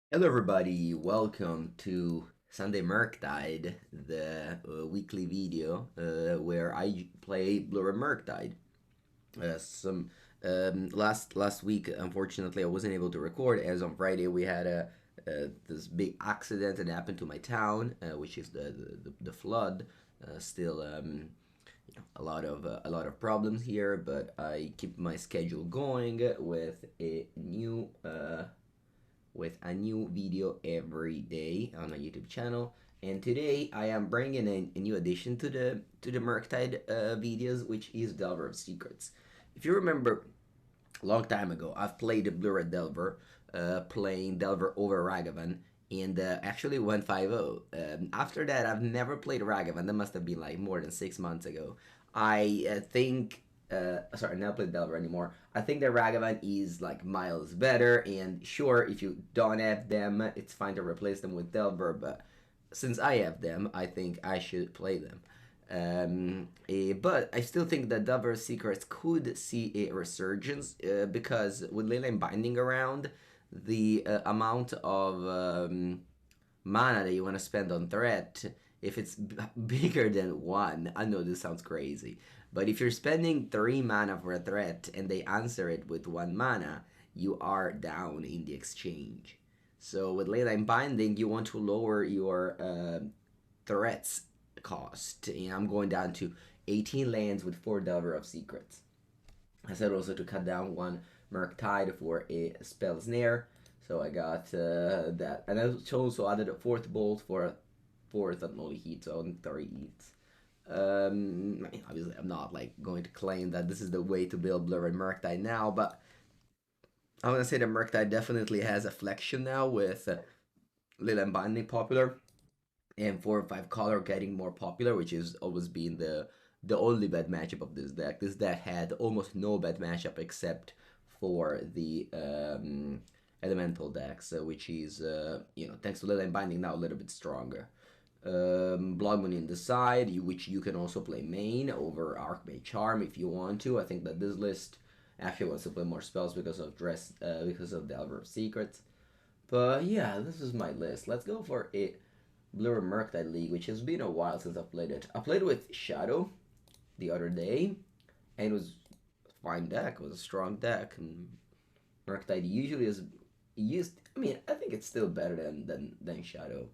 Hello, everybody. Welcome to Sunday Murktide, the weekly video where I play Blur Murktide. Some last week, unfortunately, I wasn't able to record. As on Friday, we had this big accident that happened to my town, which is the flood. Still, a lot of problems here, but I keep my schedule going with a new video every day on my YouTube channel. And today I am bringing in a new addition to the Murktide videos, which is Delver of Secrets. If you remember, a long time ago, I've played the Blue-Red Delver, playing Delver over Ragavan, and actually went 5-0. After that, I've never played Ragavan. That must have been like more than 6 months ago. I think sorry, I never played Delver anymore. I think that Ragavan is like miles better, and sure, if you don't have them, it's fine to replace them with Delver, but since I have them, I think I should play them. But I still think that Delver Secrets could see a resurgence because with Leyline Binding around, the amount of mana that you want to spend on threat, if it's bigger than one, I know this sounds crazy, but if you're spending 3 mana for a threat and they answer it with 1 mana, you are down in the exchange. So with Leyline Binding, you want to lower your threats cost. And I'm going down to 18 lands with 4 Delver of Secrets. I said also to cut down 1 Murktide for a Spell Snare. So I got that. And I also added a 4th Bolt for a 4th Unholy Heat, so on 3 hits. I mean, obviously, I'm not like going to claim that this is the way to build Blur and Murktide now, but I want to say that Murktide definitely has a flexion now with Leyline Binding popular and 4 or 5 color getting more popular, which has always been the only bad matchup of this deck. This deck had almost no bad matchup except for the elemental decks, which is thanks to Leyline Binding now a little bit stronger. Blood Moon in the side, which you can also play main over Archmage Charm if you want to. I think that this list actually wants to play more spells because of because of Delver of Secrets. But yeah, this is my list. Let's go for a Blur Murktide League, which has been a while since I've played it. I played with Shadow the other day, and it was a fine deck. It was a strong deck, and Murktide usually is used. I mean, I think it's still better than Shadow,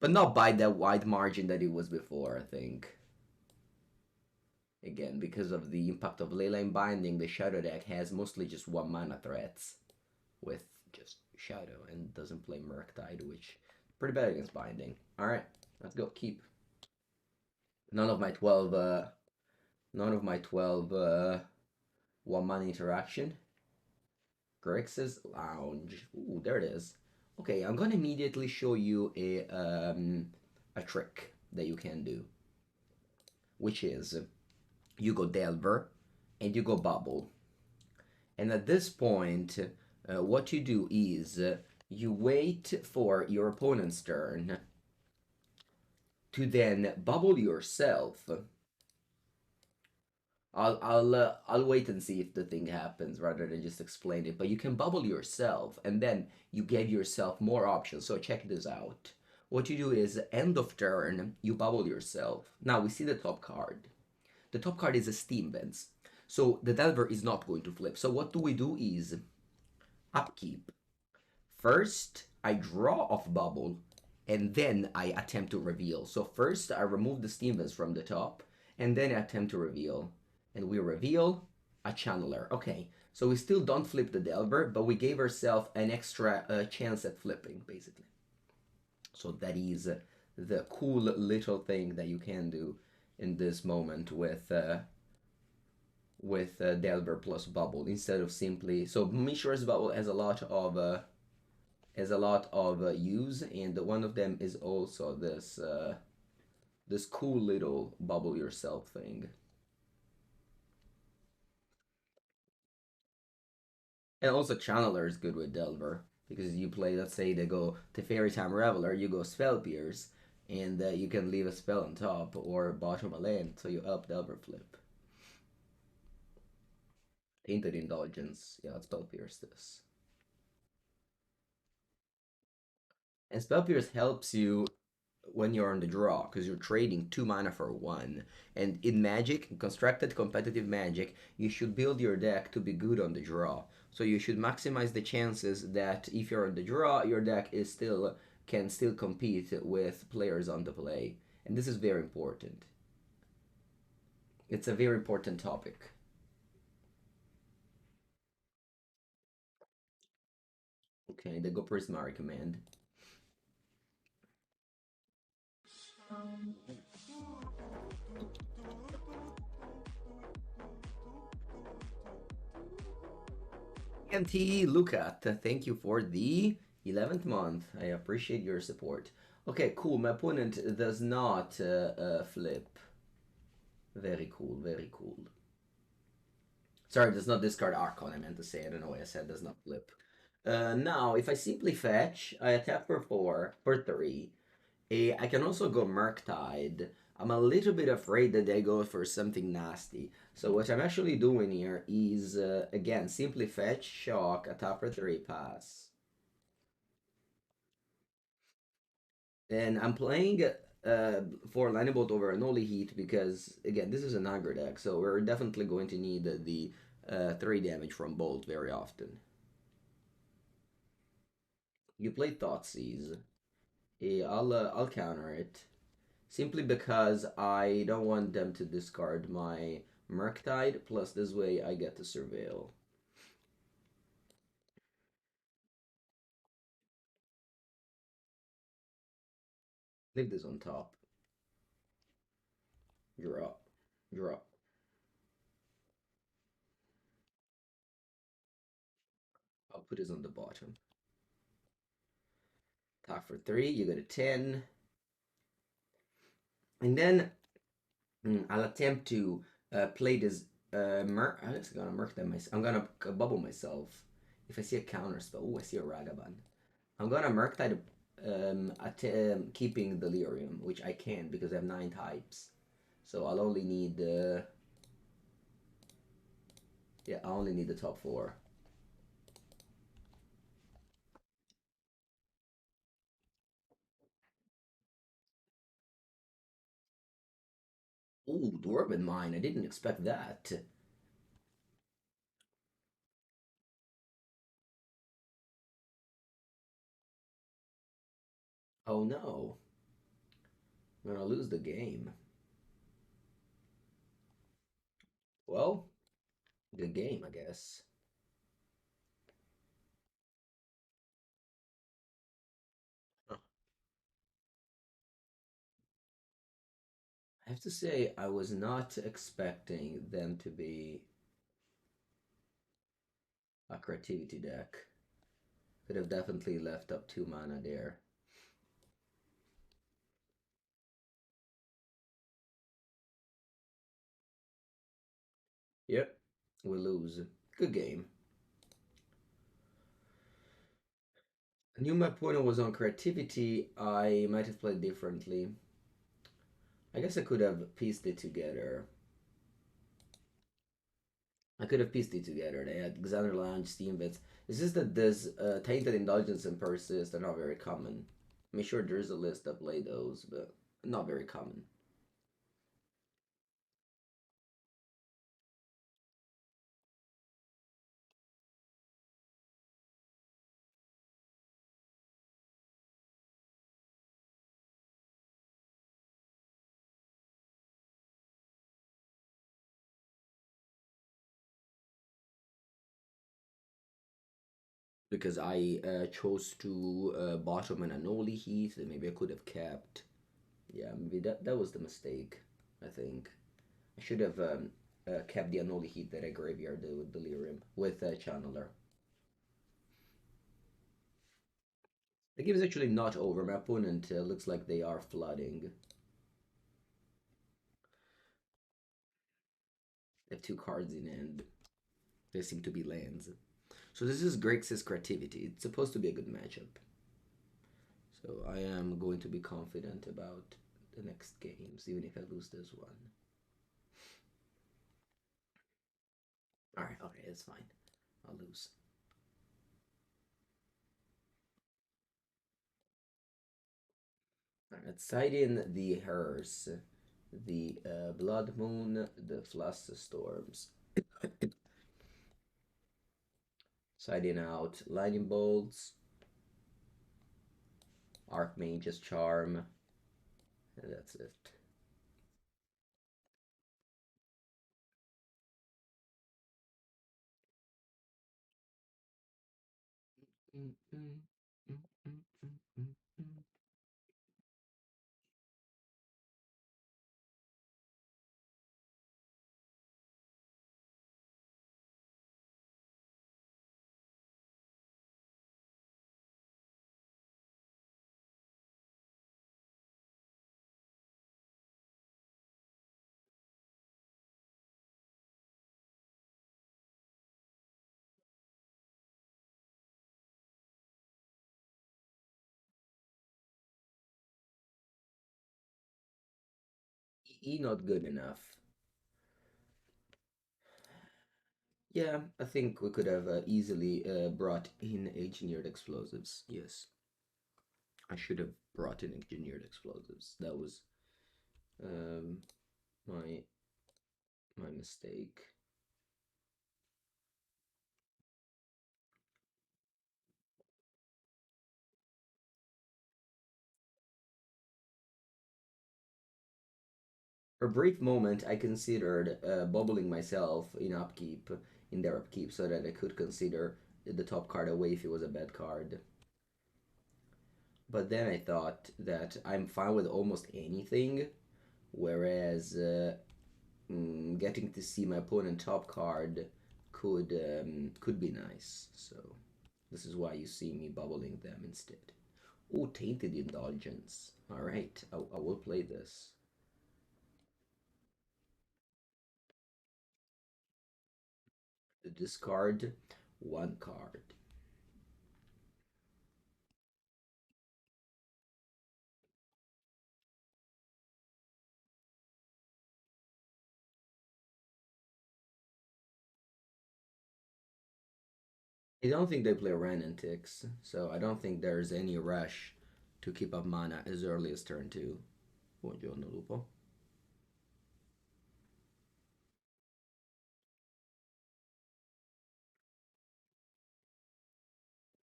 but not by that wide margin that it was before. I think again because of the impact of Leyline Binding, the Shadow deck has mostly just 1 mana threats with just Shadow and doesn't play Murktide, which pretty bad against Binding. All right, let's go. Keep. None of my 12 one-mana interaction. Grixis Lounge. Ooh, there it is. Okay, I'm gonna immediately show you a trick that you can do, which is you go Delver and you go Bauble, and at this point, what you do is you wait for your opponent's turn to then Bauble yourself. I'll wait and see if the thing happens rather than just explain it. But you can Bauble yourself, and then you give yourself more options. So check this out. What you do is end of turn, you Bauble yourself. Now we see the top card. The top card is a Steam Vents. So the Delver is not going to flip. So what do we do is upkeep. First, I draw off Bauble, and then I attempt to reveal. So first, I remove the Steam Vents from the top, and then I attempt to reveal. And we reveal a Channeler. Okay, so we still don't flip the Delver, but we gave ourselves an extra chance at flipping, basically. So that is the cool little thing that you can do in this moment with Delver plus Bauble instead of simply. So Mishra's Bauble has a lot of use, and one of them is also this cool little Bauble yourself thing. And also Channeler is good with Delver, because you play, let's say they go to Fairy Time Reveler, you go Spell Pierce, and you can leave a spell on top or bottom a land, so you up Delver flip. Tainted Indulgence, yeah, let's Spell Pierce this. And Spell Pierce helps you when you're on the draw because you're trading 2 mana for 1. And in Magic, in constructed competitive Magic, you should build your deck to be good on the draw. So you should maximize the chances that if you're on the draw, your deck is still can still compete with players on the play. And this is very important. It's a very important topic. Okay, the Go Prismari command. MT Lucat, thank you for the 11th month. I appreciate your support. Okay, cool. My opponent does not flip. Very cool, very cool. Sorry, does not discard Archon, I meant to say. I don't know why I said does not flip. Now, if I simply fetch, I attack for 4, for 3. I can also go Murktide. I'm a little bit afraid that they go for something nasty. So what I'm actually doing here is, again, simply fetch, shock, attack for 3, pass. And I'm playing for Linebolt over Unholy Heat because, again, this is an aggro deck, so we're definitely going to need the 3 damage from Bolt very often. You play Thoughtseize. I'll counter it. Simply because I don't want them to discard my Murktide, plus this way I get to Surveil. Leave this on top. Draw. Draw. I'll put this on the bottom. Top for 3, you get a 10. And then I'll attempt to play this I'm just gonna Murktide myself. I'm gonna bubble myself. If I see a Counterspell, oh, I see a Ragavan. I'm gonna Murktide keeping Delirium, which I can because I have 9 types. So I'll only need yeah, I only need the top 4. Ooh, Dwarven Mine. I didn't expect that. Oh no. I'm gonna lose the game. Well, good game, I guess. Huh. I have to say, I was not expecting them to be a creativity deck. Could have definitely left up 2 mana there. Yep, we lose. Good game. I knew my opponent was on creativity. I might have played differently. I guess I could have pieced it together. I could have pieced it together. They had Xander Lounge, Steam Bits. It's just that this Tainted Indulgence and Persist are not very common. I'm sure there's a list that play those, but not very common. Because I chose to bottom an Unholy Heat, and maybe I could have kept. Yeah, maybe that was the mistake, I think. I should have kept the Unholy Heat that I graveyarded with Delirium, with Channeler. The game is actually not over. My opponent looks like they are flooding. They have 2 cards in hand. They seem to be lands. So this is Grixis creativity. It's supposed to be a good matchup. So I am going to be confident about the next games, even if I lose this one. Alright, okay, it's fine. I'll lose. Let's side in the Hearse, the Blood Moon, the Flusterstorms. Siding out Lightning Bolts, Archmage's Charm, and that's it. Not good enough. Yeah, I think we could have easily brought in engineered explosives. Yes, I should have brought in engineered explosives. That was um, my mistake. For a brief moment, I considered bubbling myself in their upkeep, so that I could consider the top card away if it was a bad card. But then I thought that I'm fine with almost anything, whereas getting to see my opponent top card could be nice. So this is why you see me bubbling them instead. Oh, Tainted Indulgence. All right, I will play this. Discard one card. I don't think they play Renantics, so I don't think there's any rush to keep up mana as early as turn 2. Buongiorno, Lupo.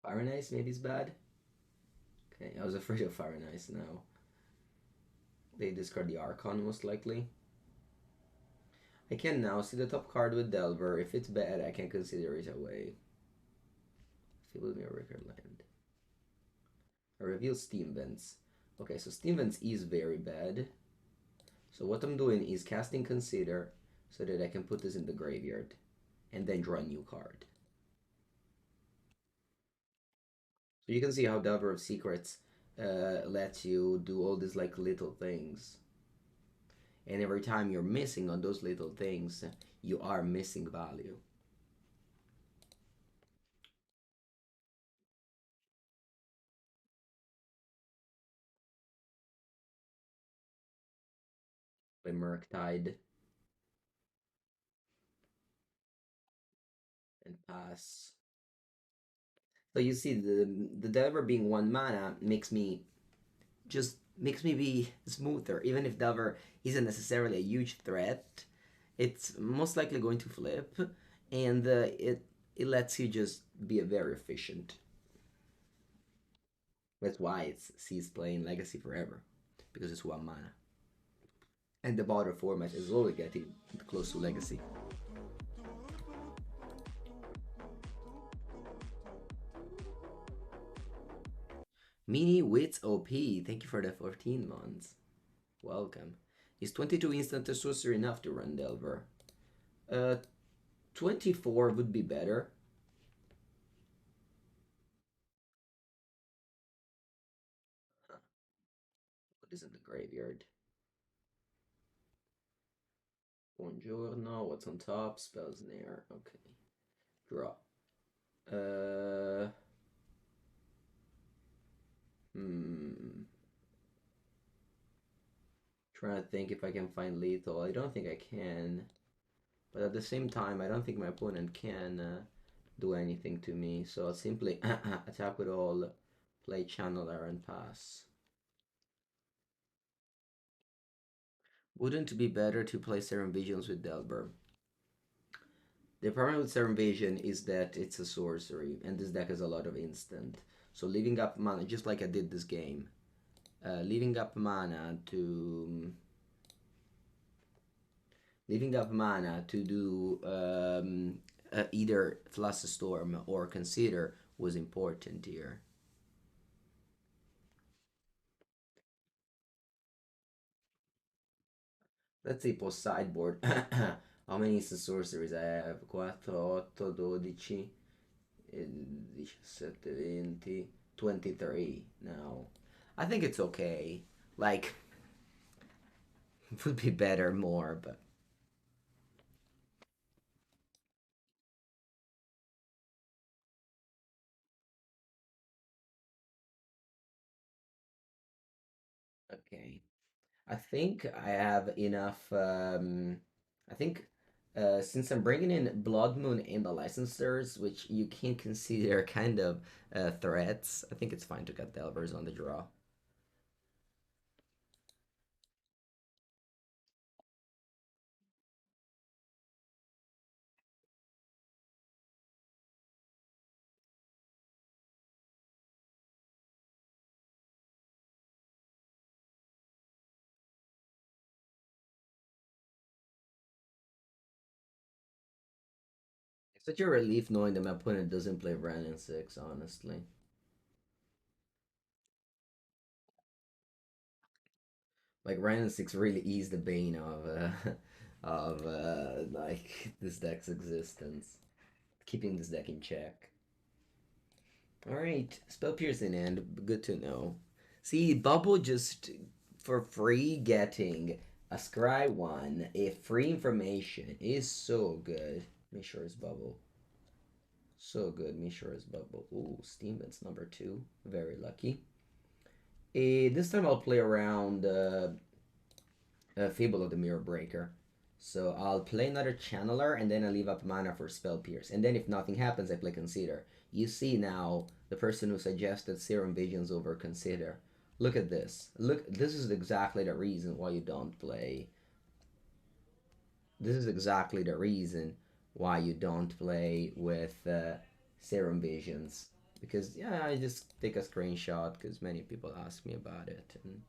Fire and Ice maybe is bad. Okay, I was afraid of Fire and Ice now. They discard the Archon most likely. I can now see the top card with Delver. If it's bad, I can consider it away. Field me a record land. I reveal Steam Vents. Okay, so Steam Vents is very bad. So what I'm doing is casting Consider so that I can put this in the graveyard and then draw a new card. So you can see how Delver of Secrets lets you do all these like little things. And every time you're missing on those little things, you are missing value. By Murktide and pass. So you see the Delver being 1 mana makes me be smoother. Even if Delver isn't necessarily a huge threat, it's most likely going to flip, and it lets you just be very efficient. That's why it's ceased playing Legacy forever, because it's 1 mana. And the border format is slowly getting close to Legacy. Mini Wits OP, thank you for the 14 months. Welcome. Is 22 instant sorcery enough to run Delver? 24 would be better. What is in the graveyard? Buongiorno, what's on top? Spell Snare, okay. Draw. Trying to think if I can find lethal. I don't think I can. But at the same time, I don't think my opponent can do anything to me. So I'll simply attack with all, play Channeler and pass. Wouldn't it be better to play Serum Visions with Delver? The problem with Serum Vision is that it's a sorcery, and this deck has a lot of instant. So leaving up mana, just like I did this game, leaving up mana to do either Flusterstorm or Consider was important here. Let's see, post sideboard. How many sorceries I have? 4, 8, 12, 17, 20, 23 now. I think it's okay. Like, it would be better more, but okay. I think I have enough. I think since I'm bringing in Blood Moon and the Licensors, which you can consider kind of threats, I think it's fine to cut Delvers on the draw. It's such a relief knowing that my opponent doesn't play Brandon 6, honestly. Like Random 6 really is the bane of like this deck's existence. Keeping this deck in check. Alright, Spell Piercing End, good to know. See, Bauble just for free getting a Scry 1, a free information is so good. Mishra's Bubble. So good, Mishra's Bubble. Ooh, Steam Vents number 2. Very lucky. This time I'll play around Fable of the Mirror Breaker. So I'll play another Channeler and then I leave up mana for Spell Pierce. And then if nothing happens, I play Consider. You see now the person who suggested Serum Visions over Consider. Look at this. Look, this is exactly the reason why you don't play. This is exactly the reason why you don't play with Serum Visions. Because, yeah, I just take a screenshot because many people ask me about it. And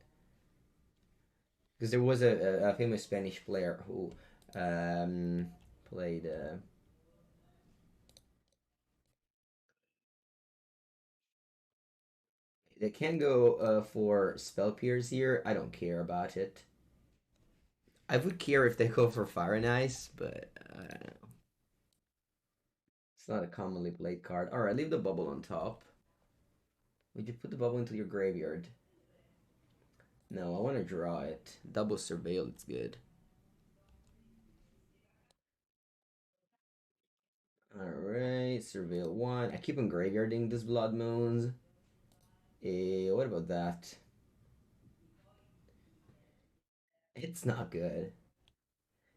because there was a famous Spanish player who played. They can go for Spell Pierce here. I don't care about it. I would care if they go for Fire and Ice, but it's not a commonly played card. Alright, leave the bubble on top. Would you put the bubble into your graveyard? No, I want to draw it. Double Surveil, it's good. Alright, Surveil 1. I keep on graveyarding this Blood Moons. What about that? It's not good.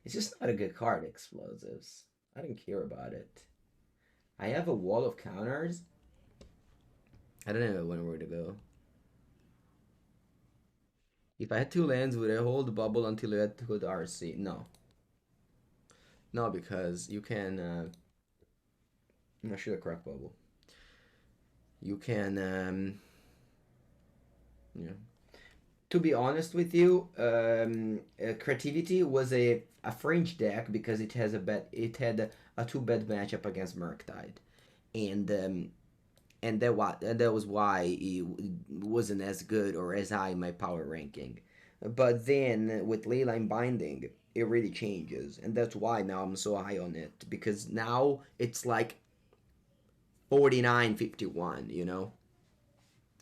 It's just not a good card, Explosives. I don't care about it. I have a wall of counters. I don't know when where to go. If I had two lands, would I hold the bubble until I had to go to RC? No. No, because you can... I should have cracked bubble. You can... yeah. To be honest with you, Creativity was a fringe deck because it has had a 2 bad matchup against Murktide, and that was why it wasn't as good or as high in my power ranking. But then with Leyline Binding, it really changes, and that's why now I'm so high on it because now it's like 49-51, you know.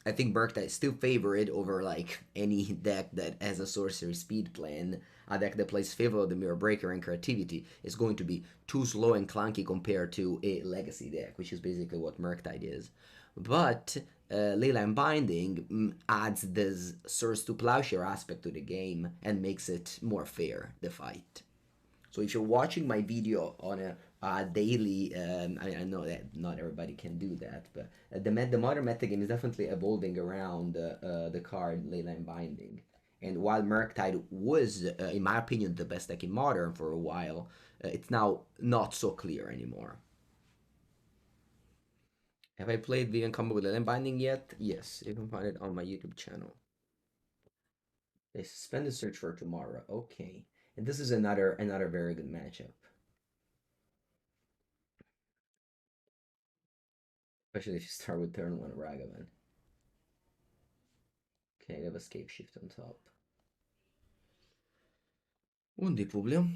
I think Murktide is still favored over like any deck that has a sorcery speed plan. A deck that plays Fable of the Mirror Breaker and Creativity is going to be too slow and clunky compared to a Legacy deck, which is basically what Murktide is. But Leyline Binding adds this Source to Plowshare aspect to the game and makes it more fair, the fight. So if you're watching my video on a daily, I know that not everybody can do that, but the modern metagame is definitely evolving around the card Leyline Binding. And while Murktide was, in my opinion, the best deck in Modern for a while, it's now not so clear anymore. Have I played Vegan Combo with Alien Binding yet? Yes, you can find it on my YouTube channel. They suspended search for tomorrow. Okay. And this is another very good matchup. Especially if you start with turn 1 Ragavan. Okay, they have escape shift on top. Un di Publio.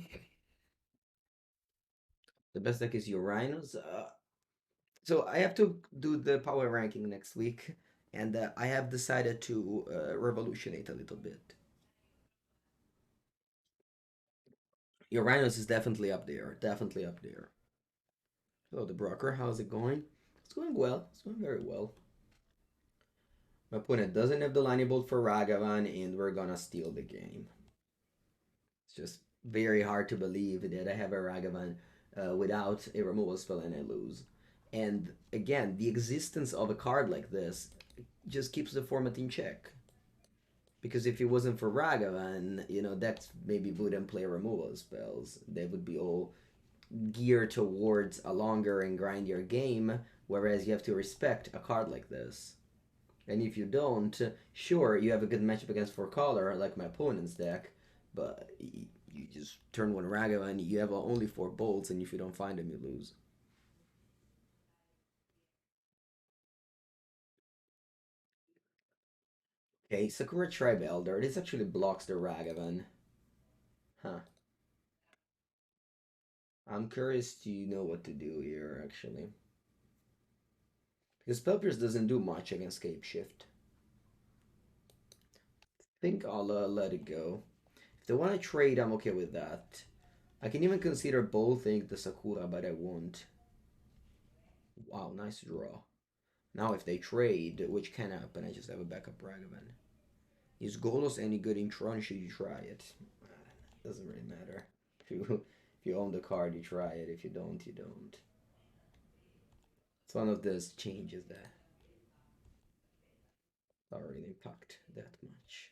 The best deck is your Rhinos. So I have to do the power ranking next week, and I have decided to revolutionate a little bit. Your Rhinos is definitely up there, definitely up there. Hello, the broker. How's it going? It's going well. It's going very well. My opponent doesn't have the lightning bolt for Ragavan, and we're gonna steal the game. It's just very hard to believe that I have a Ragavan without a removal spell and I lose. And again, the existence of a card like this just keeps the format in check. Because if it wasn't for Ragavan, decks maybe wouldn't play removal spells. They would be all geared towards a longer and grindier game, whereas you have to respect a card like this. And if you don't, sure, you have a good matchup against 4-color, like my opponent's deck, but you just turn 1 Ragavan, you have only 4 bolts, and if you don't find them, you lose. Okay, Sakura Tribe Elder. This actually blocks the Ragavan. Huh. I'm curious to know what to do here, actually. Because Spellpierce doesn't do much against Scape Shift. I think I'll let it go. If they want to trade, I'm okay with that. I can even consider bolting the Sakura, but I won't. Wow, nice draw. Now if they trade, which can happen, I just have a backup Ragavan. Is Golos any good in Tron? Should you try it? Doesn't really matter. If you own the card, you try it. If you don't, you don't. It's one of those changes that don't really impact that much.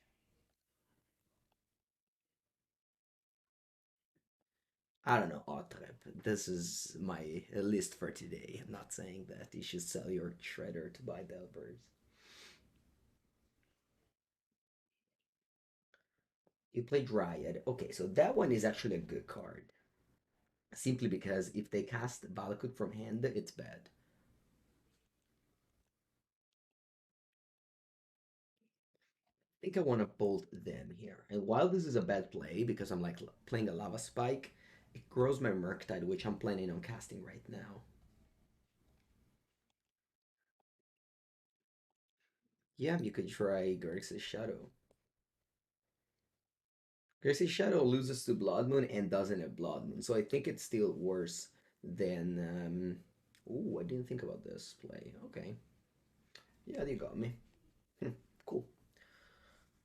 I don't know, Otrep. This is my list for today. I'm not saying that you should sell your shredder to buy Delvers. You play Dryad. Okay, so that one is actually a good card. Simply because if they cast Valakut from hand, it's bad. I think I want to bolt them here. And while this is a bad play, because I'm like playing a Lava Spike, it grows my Murktide, which I'm planning on casting right now. Yeah, you could try Grixis Shadow. Grixis Shadow loses to Blood Moon and doesn't have Blood Moon, so I think it's still worse than... Ooh, I didn't think about this play. Okay. Yeah, you got me. Cool.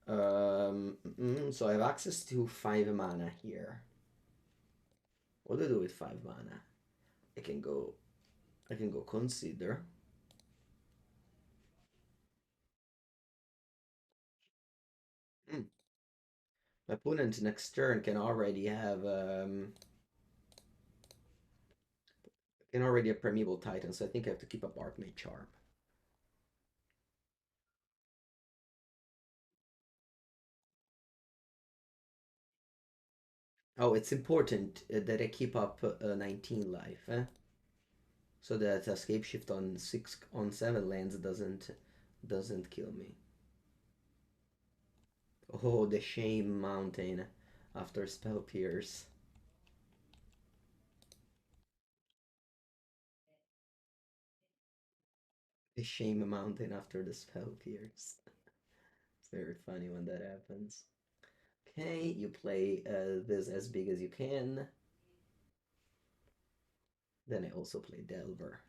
So I have access to 5 mana here. What do I do with 5 mana? I can go consider. Hmm. My opponent next turn can already have Primeval Titan, so I think I have to keep up Archmage Charm. Oh, it's important that I keep up 19 life, so that escape shift on 7 lands doesn't kill me. Oh, the Shame Mountain after Spell Pierce. The Shame Mountain after the Spell Pierce. It's very funny when that happens. Okay, you play this as big as you can. Then I also play Delver.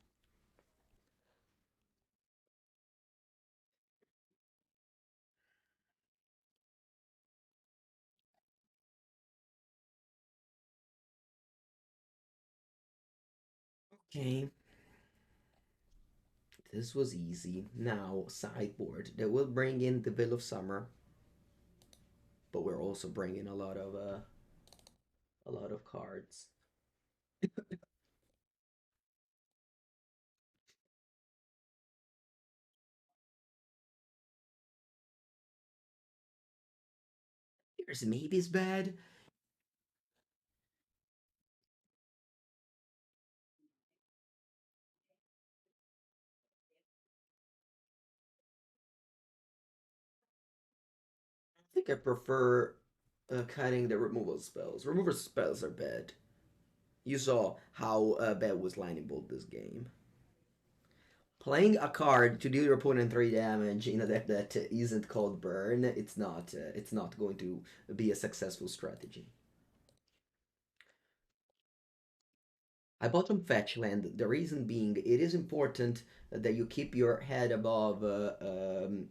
Okay, this was easy. Now, sideboard. That will bring in the Veil of Summer. but we're also bringing a lot of cards. Here's maybe's bad. I think I prefer cutting the removal spells. Removal spells are bad. You saw how bad was Lightning Bolt this game. Playing a card to deal your opponent 3 damage in a deck that isn't called Burn, it's not going to be a successful strategy. I bottom fetch land. The reason being, it is important that you keep your head above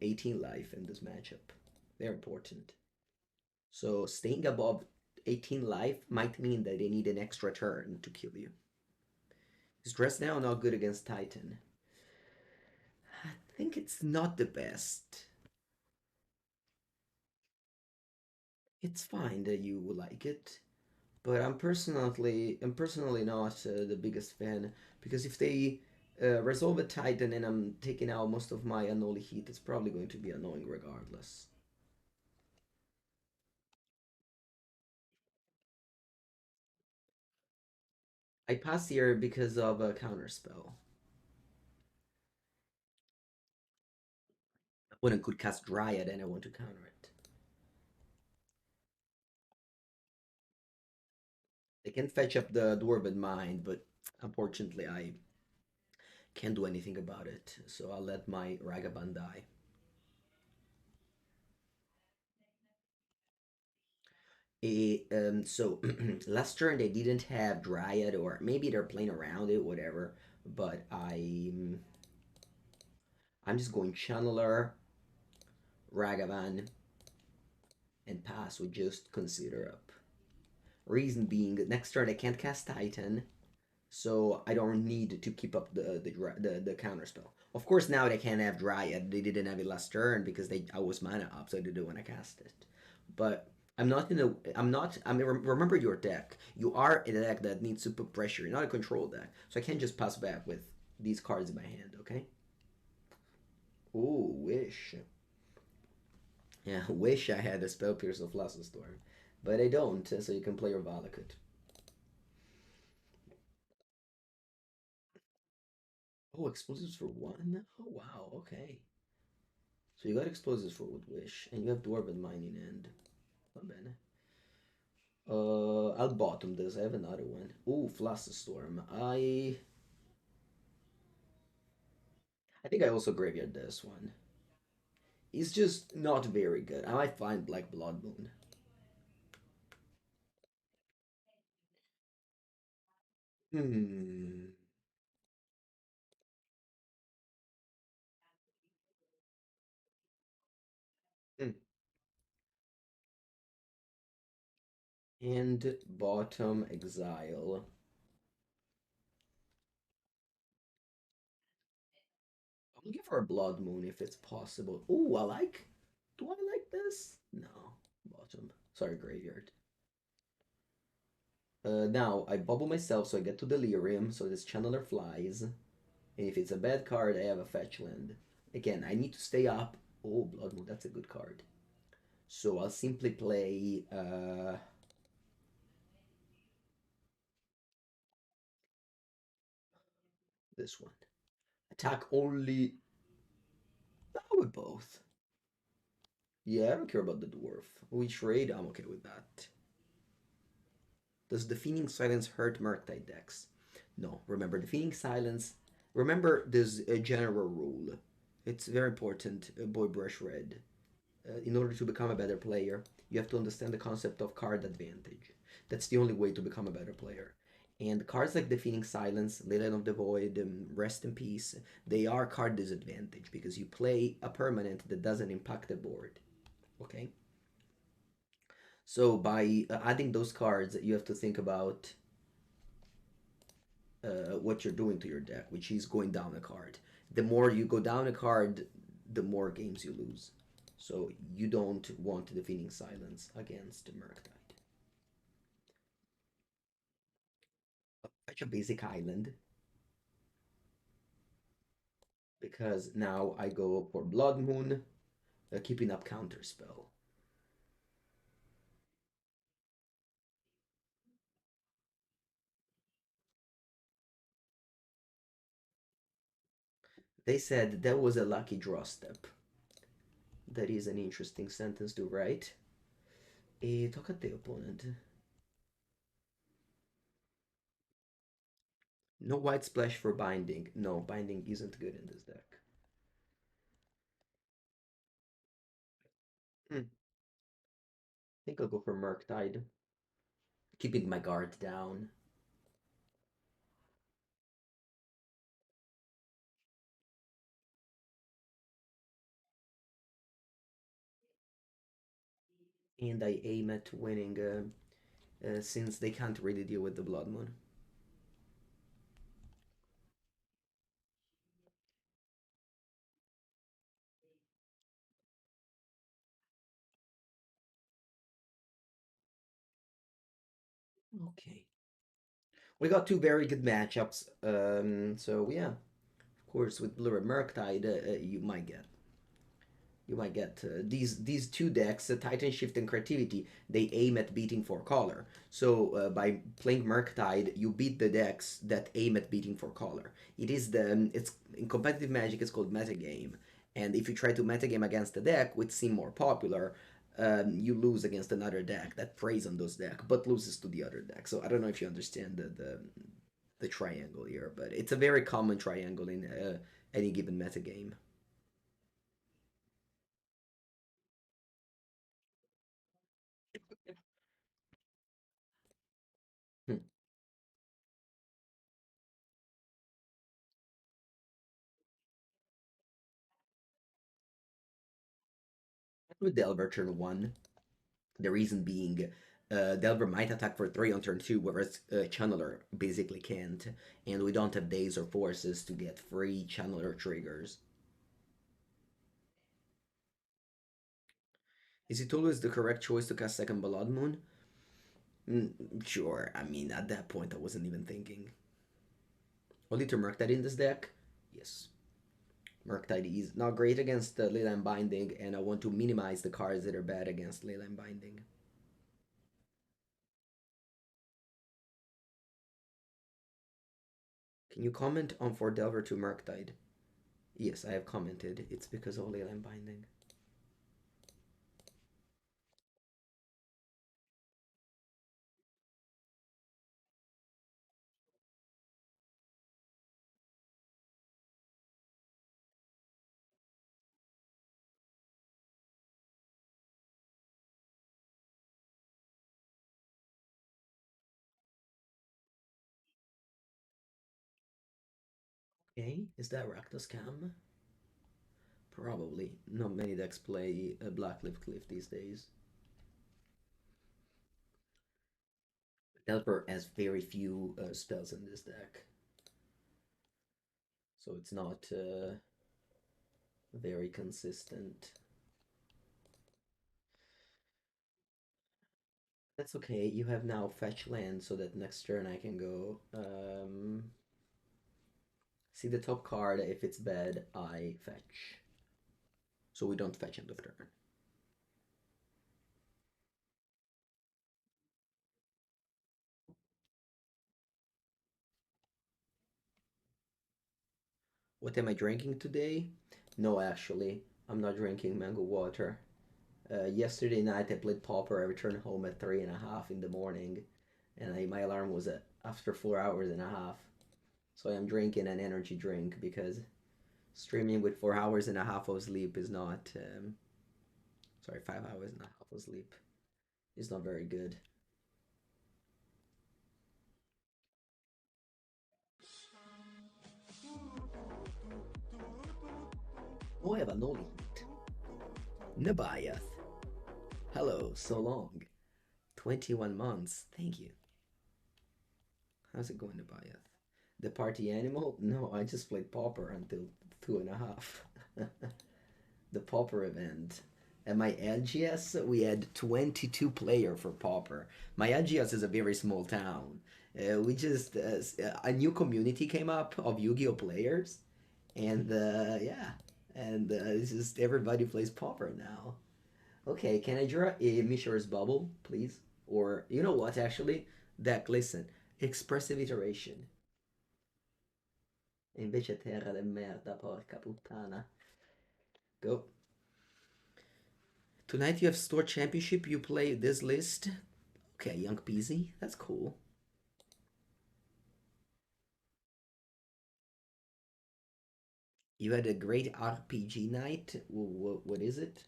18 life in this matchup. Very important. So staying above 18 life might mean that they need an extra turn to kill you. Stress now not good against Titan. I think it's not the best. It's fine that you like it, but I'm personally not the biggest fan because if they resolve a Titan and I'm taking out most of my Unholy Heat, it's probably going to be annoying regardless. I pass here because of a Counterspell. Opponent could cast Dryad and I want to counter it. They can fetch up the Dwarven Mind, but unfortunately I can't do anything about it, so I'll let my Ragavan die. So last turn they didn't have Dryad, or maybe they're playing around it, whatever. But I'm just going Channeler, Ragavan, and pass with just Consider up. Reason being, next turn I can't cast Titan, so I don't need to keep up the counter spell. Of course, now they can't have Dryad. They didn't have it last turn because I was mana up, so I didn't want to cast it. But I'm not in a. I'm not. I mean, remember your deck. You are in a deck that needs to put pressure. You're not a control deck, so I can't just pass back with these cards in my hand. Okay. Ooh, wish. Yeah, wish I had a Spell Pierce of Flusterstorm, but I don't. So you can play your Valakut. Oh, explosives for one? Oh wow, okay. So you got explosives for with Wish, and you have Dwarven Mining End. Not bad. I'll bottom this. I have another one. Ooh, Flusterstorm. I think I also graveyard this one. It's just not very good. I might find Black Blood Moon. Hmm. Hmm. And bottom exile. I'm looking for a Blood Moon if it's possible. Ooh, I like. Do I like this? No. Bottom. Sorry, graveyard. Now I bubble myself so I get to Delirium, so this Channeler flies. And if it's a bad card, I have a fetch land. Again, I need to stay up. Oh, Blood Moon, that's a good card. So I'll simply play this one. Attack only. Oh, with both. Yeah, I don't care about the dwarf. We trade, I'm okay with that. Does Defeating Silence hurt Murktide decks? No. Remember, Defeating Silence. Remember this general rule. It's very important, Boy Brush Red. In order to become a better player, you have to understand the concept of card advantage. That's the only way to become a better player. And cards like Defeating Silence, Lilian of the Void, Rest in Peace, they are card disadvantage because you play a permanent that doesn't impact the board. Okay? So by adding those cards, you have to think about what you're doing to your deck, which is going down a card. The more you go down a card, the more games you lose. So you don't want Deafening Silence against Murktide. Fetch a basic island. Because now I go for Blood Moon, keeping up Counterspell. They said that was a lucky draw step. That is an interesting sentence to write. E tocca a te, opponent. No white splash for binding. No, binding isn't good in this deck. I think I'll go for Murktide. Keeping my guard down. And I aim at winning since they can't really deal with the Blood Moon. Okay. We got two very good matchups. So yeah, of course, with Blue and Murktide, you might get these two decks, Titan Shift and Creativity. They aim at beating for color. So by playing Murktide, you beat the decks that aim at beating for color. It's in competitive Magic. It's called metagame, and if you try to metagame against a deck which seem more popular, you lose against another deck that preys on those deck but loses to the other deck. So I don't know if you understand the triangle here, but it's a very common triangle in any given metagame. Hmm. With Delver turn one, the reason being, Delver might attack for 3 on turn 2, whereas Channeler basically can't, and we don't have days or forces to get free Channeler triggers. Is it always the correct choice to cast second Blood Moon? Sure, I mean, at that point I wasn't even thinking. Only to Murktide in this deck? Yes. Murktide is not great against Leyline Binding, and I want to minimize the cards that are bad against Leyline Binding. Can you comment on for Delver to Murktide? Yes, I have commented. It's because of Leyline Binding. Okay, is that Rakdos Cam? Probably. Not many decks play a Blackleaf Cliff these days. Delver has very few spells in this deck, so it's not very consistent. That's okay. You have now fetch land so that next turn I can go see the top card. If it's bad, I fetch. So we don't fetch end of turn. What am I drinking today? No, actually, I'm not drinking mango water. Yesterday night I played Pauper. I returned home at 3:30 in the morning, and my alarm was at after 4 hours and a half. So I'm drinking an energy drink because streaming with 4 hours and a half of sleep is not. Sorry, 5 hours and a half of sleep is not very good. Oh, I have Unholy Heat. Nabayath. Hello, so long. 21 months. Thank you. How's it going, Nabayath? The party animal? No, I just played Pauper until 2:30. The Pauper event. At my LGS, we had 22 player for Pauper. My LGS is a very small town. We just a new community came up of Yu-Gi-Oh players, and yeah, and it's just everybody plays Pauper now. Okay, can I draw a Mishra's Bauble, please? Or you know what? Actually, deck. Listen, Expressive Iteration. E invece terra de merda, porca puttana. Go. Tonight you have Store Championship. You play this list. Okay, Young Peasy. That's cool. You had a great RPG night. What is it?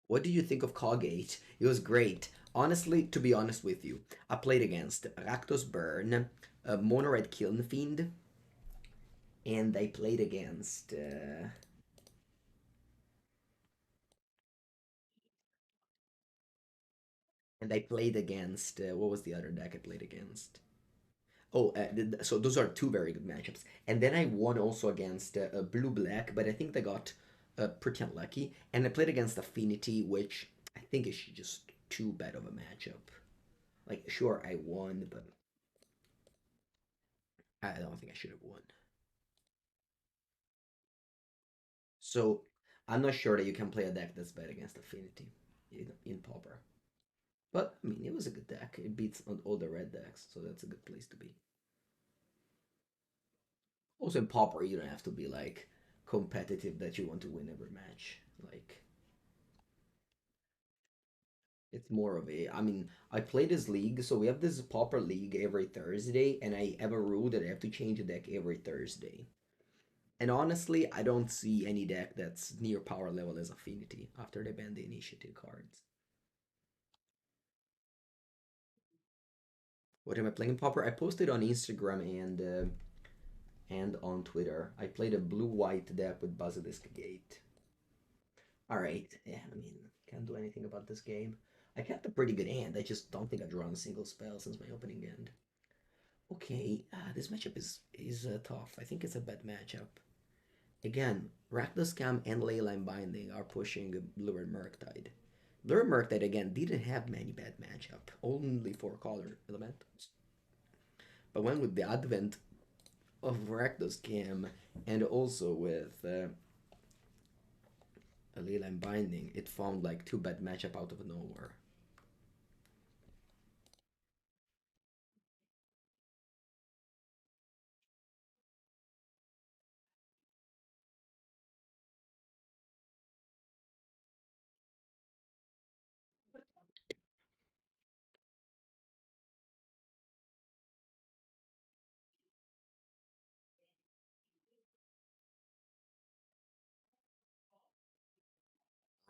What do you think of Cogate? It was great. Honestly, to be honest with you, I played against Rakdos Burn, Mono Red Kiln Fiend, and I played against. And I played against. What was the other deck I played against? Oh, so those are two very good matchups. And then I won also against Blue Black, but I think they got pretty unlucky. And I played against Affinity, which I think is just too bad of a matchup. Like, sure, I won, but I don't think I should have won. So I'm not sure that you can play a deck that's bad against Affinity in Pauper. But I mean, it was a good deck. It beats on all the red decks, so that's a good place to be. Also in Pauper, you don't have to be like competitive that you want to win every match. Like it's more of a. I mean, I play this league, so we have this Pauper league every Thursday, and I have a rule that I have to change a deck every Thursday. And honestly, I don't see any deck that's near power level as Affinity after they ban the initiative cards. What am I playing in Pauper? I posted on Instagram and on Twitter. I played a blue-white deck with Basilisk Gate. All right. Yeah, I mean, can't do anything about this game. I kept a pretty good hand. I just don't think I've drawn a single spell since my opening end. Okay, this matchup is tough. I think it's a bad matchup. Again, Rakdos Scam and Leyline Binding are pushing Blue and Murktide. Blue and Murktide again didn't have many bad matchup, only four color elementals. But when with the advent of Rakdos Scam and also with a Leyline Binding, it found like two bad matchup out of nowhere.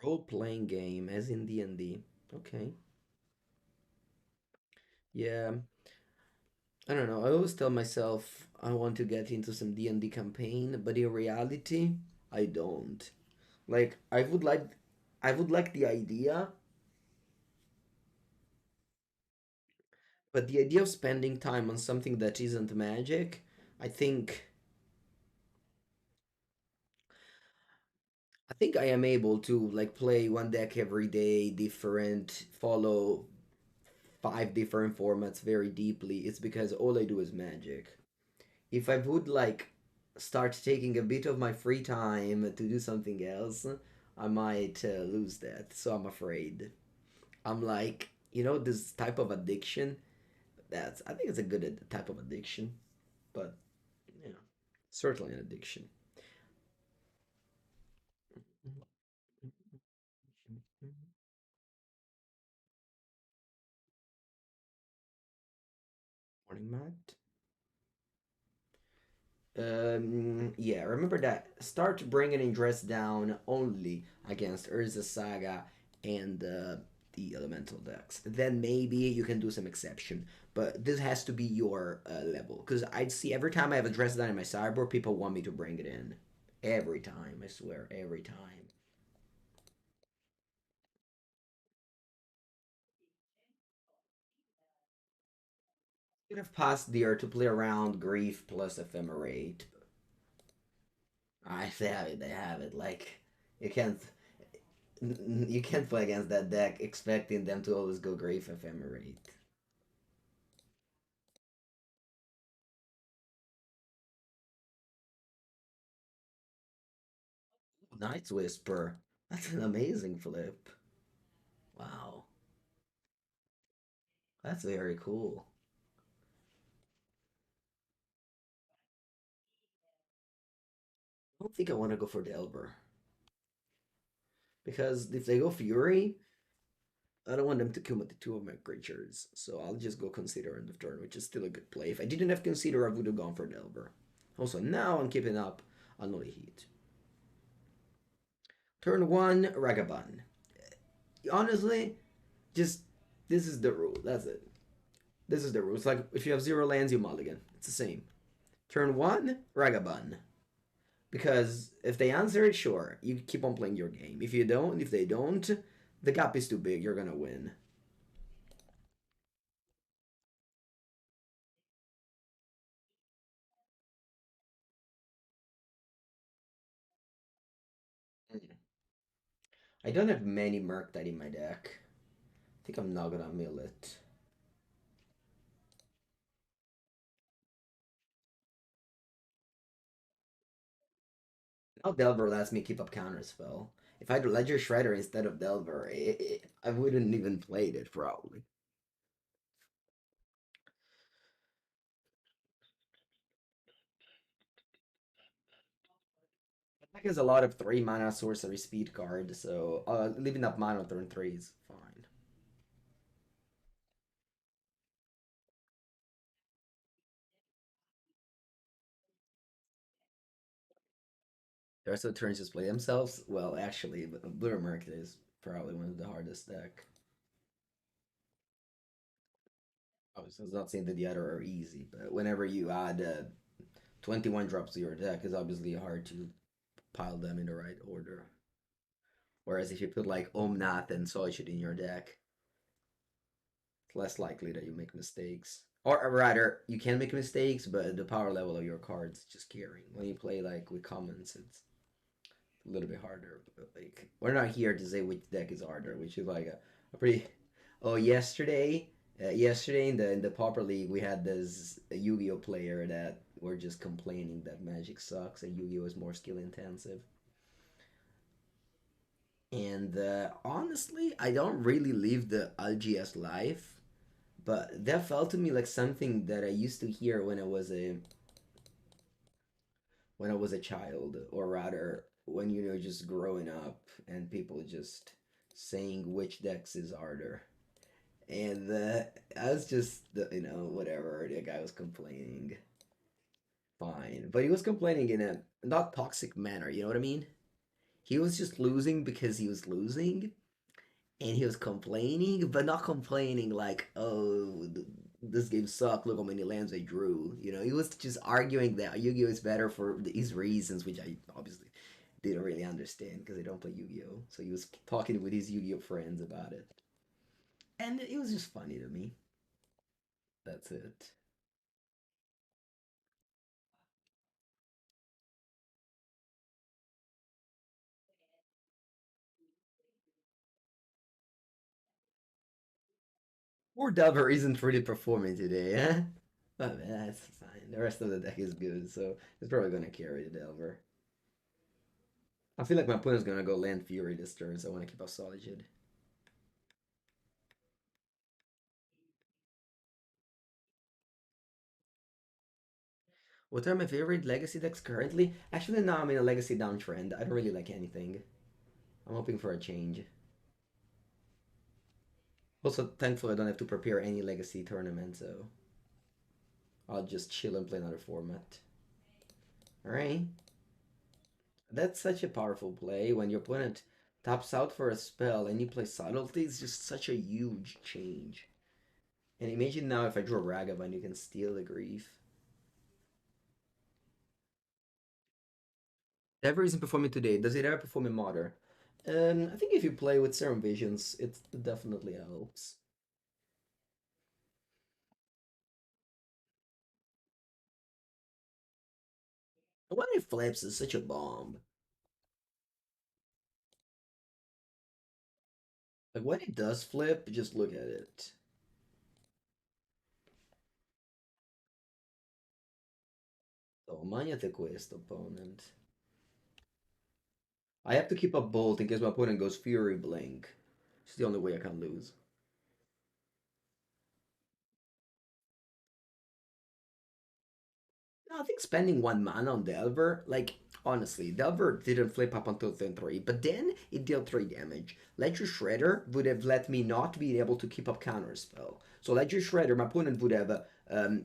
Role playing game as in D&D. Okay. Yeah. I don't know. I always tell myself I want to get into some D&D campaign, but in reality, I don't. Like I would like the idea, but the idea of spending time on something that isn't magic, I think I think I am able to like play one deck every day, different, follow five different formats very deeply. It's because all I do is magic. If I would like start taking a bit of my free time to do something else, I might lose that. So I'm afraid. I'm like, this type of addiction. I think it's a good type of addiction, but you know, certainly an addiction. Morning, Matt. Yeah, remember that. Start bringing in dress down only against Urza Saga and the elemental decks. Then maybe you can do some exception. But this has to be your level. Because I'd see every time I have a dress down in my sideboard, people want me to bring it in. Every time, I swear, every time. Could have passed there to play around Grief plus Ephemerate. I if they have it, they have it. Like you can't you can't play against that deck expecting them to always go Grave Ephemerate. Night's Whisper. That's an amazing flip. Wow. That's very cool. I don't think I want to go for Delver. Because if they go Fury, I don't want them to kill with the two of my creatures. So I'll just go Consider end of turn, which is still a good play. If I didn't have Consider, I would have gone for Delver. Also, now I'm keeping up Unholy Heat. Turn 1, Ragavan. Honestly, just this is the rule. That's it. This is the rule. It's like if you have 0 lands, you mulligan. It's the same. Turn 1, Ragavan. Because if they answer it, sure, you keep on playing your game. If they don't, the gap is too big. You're gonna win. I don't have many Murktide in my deck. I think I'm not gonna mill it. Now Delver lets me keep up Counterspell. If I had Ledger Shredder instead of Delver, I wouldn't even played it probably. The deck has a lot of 3 mana sorcery speed cards, so leaving up mana on turn 3 is fine. The rest of the turns just play themselves. Well, actually, Blue Merc is probably one of the hardest deck. Obviously, it's not saying that the other are easy, but whenever you add 21 drops to your deck, it's obviously hard to pile them in the right order. Whereas if you put like Omnath and Solitude in your deck, it's less likely that you make mistakes. Or rather, you can make mistakes, but the power level of your cards is just carrying. When you play like with commons, it's a little bit harder. But, like we're not here to say which deck is harder, which is like a pretty. Oh, yesterday in the Pauper League, we had this Yu-Gi-Oh player that were just complaining that Magic sucks and Yu-Gi-Oh is more skill intensive. And honestly, I don't really live the LGS life, but that felt to me like something that I used to hear when I was a child, or rather when just growing up and people just saying which decks is harder. And I was just whatever the guy was complaining, fine, but he was complaining in a not toxic manner. You know what I mean? He was just losing because he was losing, and he was complaining, but not complaining like, oh, this game sucked. Look how many lands I drew. He was just arguing that Yu-Gi-Oh is better for these reasons, which I obviously didn't really understand because I don't play Yu-Gi-Oh. So he was talking with his Yu-Gi-Oh friends about it, and it was just funny to me. That's it. Poor Delver isn't really performing today, eh? But that's fine. The rest of the deck is good, so it's probably gonna carry the Delver. I feel like my opponent's gonna go Land Fury this turn, so I want to keep a Solitude. What are my favorite Legacy decks currently? Actually, now I'm in a Legacy downtrend. I don't really like anything. I'm hoping for a change. Also, thankfully, I don't have to prepare any Legacy tournament, so I'll just chill and play another format. Alright. That's such a powerful play when your opponent taps out for a spell and you play Subtlety. It's just such a huge change. And imagine now if I draw Ragavan, you can steal the grief. Ever isn't performing today. Does it ever perform in Modern? I think if you play with Serum Visions, it definitely helps. When it flips, it's such a bomb. Like when it does flip, just look at it. Oh, magnate questo, opponent. I have to keep up bolt in case my opponent goes Fury Blink. It's the only way I can lose. No, I think spending 1 mana on Delver, like, honestly, Delver didn't flip up until turn 3, but then it dealt 3 damage. Ledger Shredder would have let me not be able to keep up Counterspell. So Ledger Shredder, my opponent would have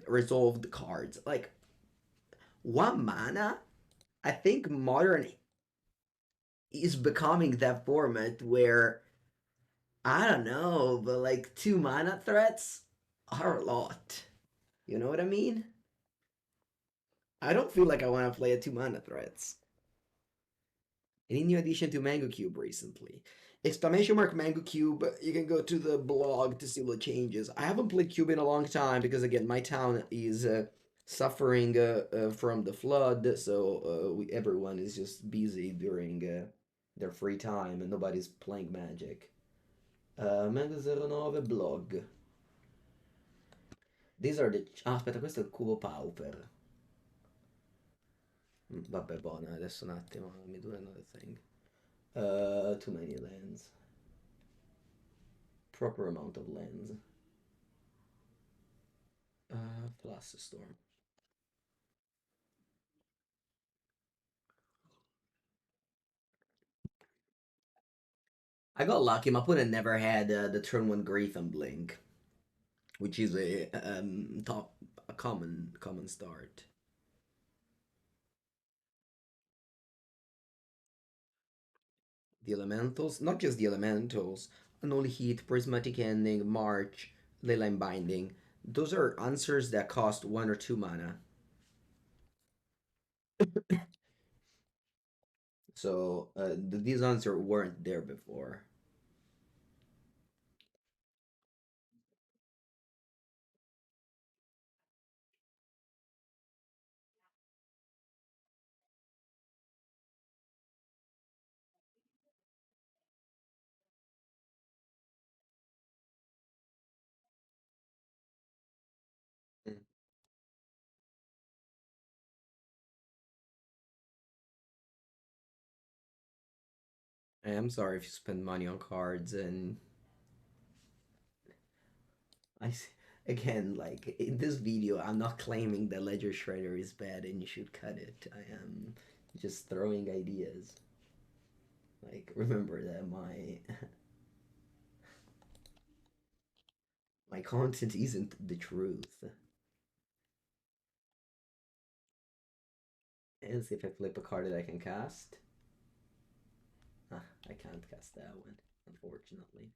resolved cards. Like, 1 mana? I think Modern is becoming that format where, I don't know, but like 2 mana threats are a lot. You know what I mean? I don't feel like I want to play a 2 mana threats. Any new addition to Mango Cube recently? Exclamation mark Mango Cube. You can go to the blog to see what changes. I haven't played Cube in a long time because again my town is suffering from the flood, so everyone is just busy during their free time and nobody's playing Magic. Mango 09 blog. These are the... Ah, aspetta, questo è il cubo Pauper. Vabbè, buono, adesso un attimo, let me do another thing. Too many lands. Proper amount of lands. Flusterstorm. I got lucky. My opponent never had the turn one Grief and Blink, which is a common start. The elementals, not just the elementals. Unholy Heat, Prismatic Ending, March, Leyline Binding. Those are answers that cost 1 or 2 mana. So these answers weren't there before. Mm. I'm sorry if you spend money on cards and again, like in this video, I'm not claiming that Ledger Shredder is bad and you should cut it. I am just throwing ideas. Like remember that my content isn't the truth. And see if I flip a card that I can cast. Ah, I can't cast that one, unfortunately.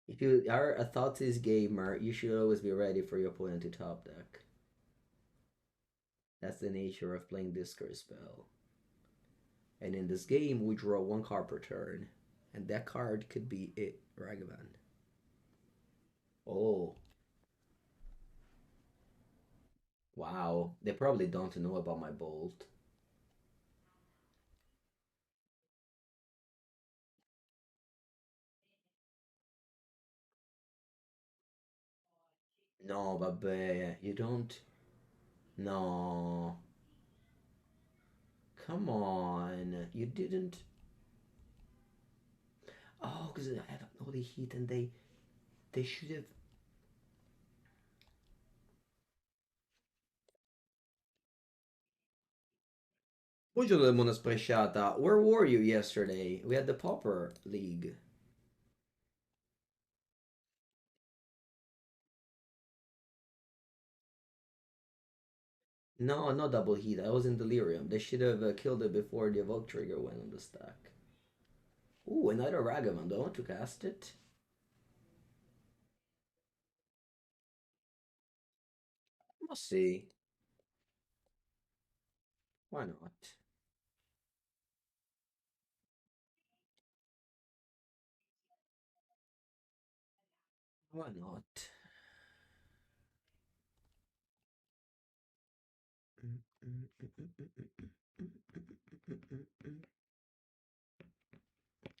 If you are a Thoughtseize gamer, you should always be ready for your opponent to top deck. That's the nature of playing Discord Spell. And in this game, we draw 1 card per turn. And that card could be it, Ragavan. Oh, wow. They probably don't know about my bolt. No, vabbè, you don't. No. Come on. You didn't. Oh, because I have Unholy Heat and they should have. Buongiorno Demona Spresciata. Where were you yesterday? We had the Pauper League. No, not double heat. I was in delirium. They should have killed it before the evoke trigger went on the stack. Ooh, another Ragavan. Do I want to cast it? We'll see. Why not? Why not?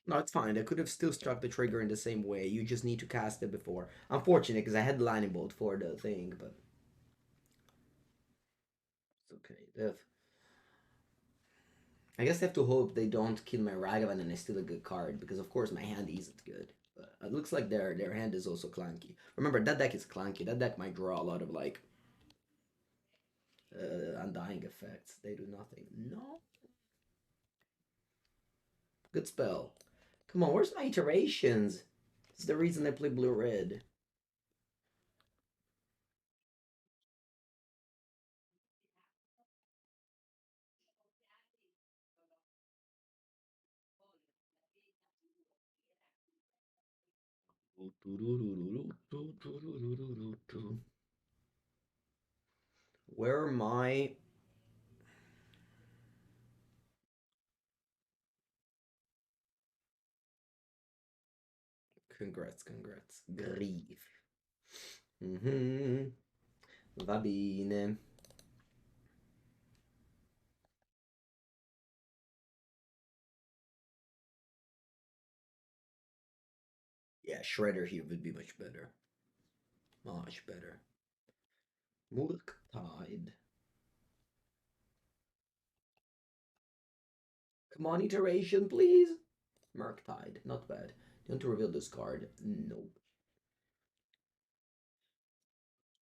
No, it's fine. I could have still struck the trigger in the same way. You just need to cast it before. Unfortunate, because I had lightning bolt for the thing, but it's okay. I guess I have to hope they don't kill my Ragavan and I steal a good card, because of course my hand isn't good. But it looks like their hand is also clunky. Remember, that deck is clunky. That deck might draw a lot of like undying effects. They do nothing. No. Good spell. Come on, where's my iterations? It's the reason I play blue-red. Where are my... Congrats, congrats. Grief. Mm-hmm. Va bene. Yeah, Shredder here would be much better. Much better. Murktide. Come on, iteration, please. Murktide. Not bad. Do you want to reveal this card? No.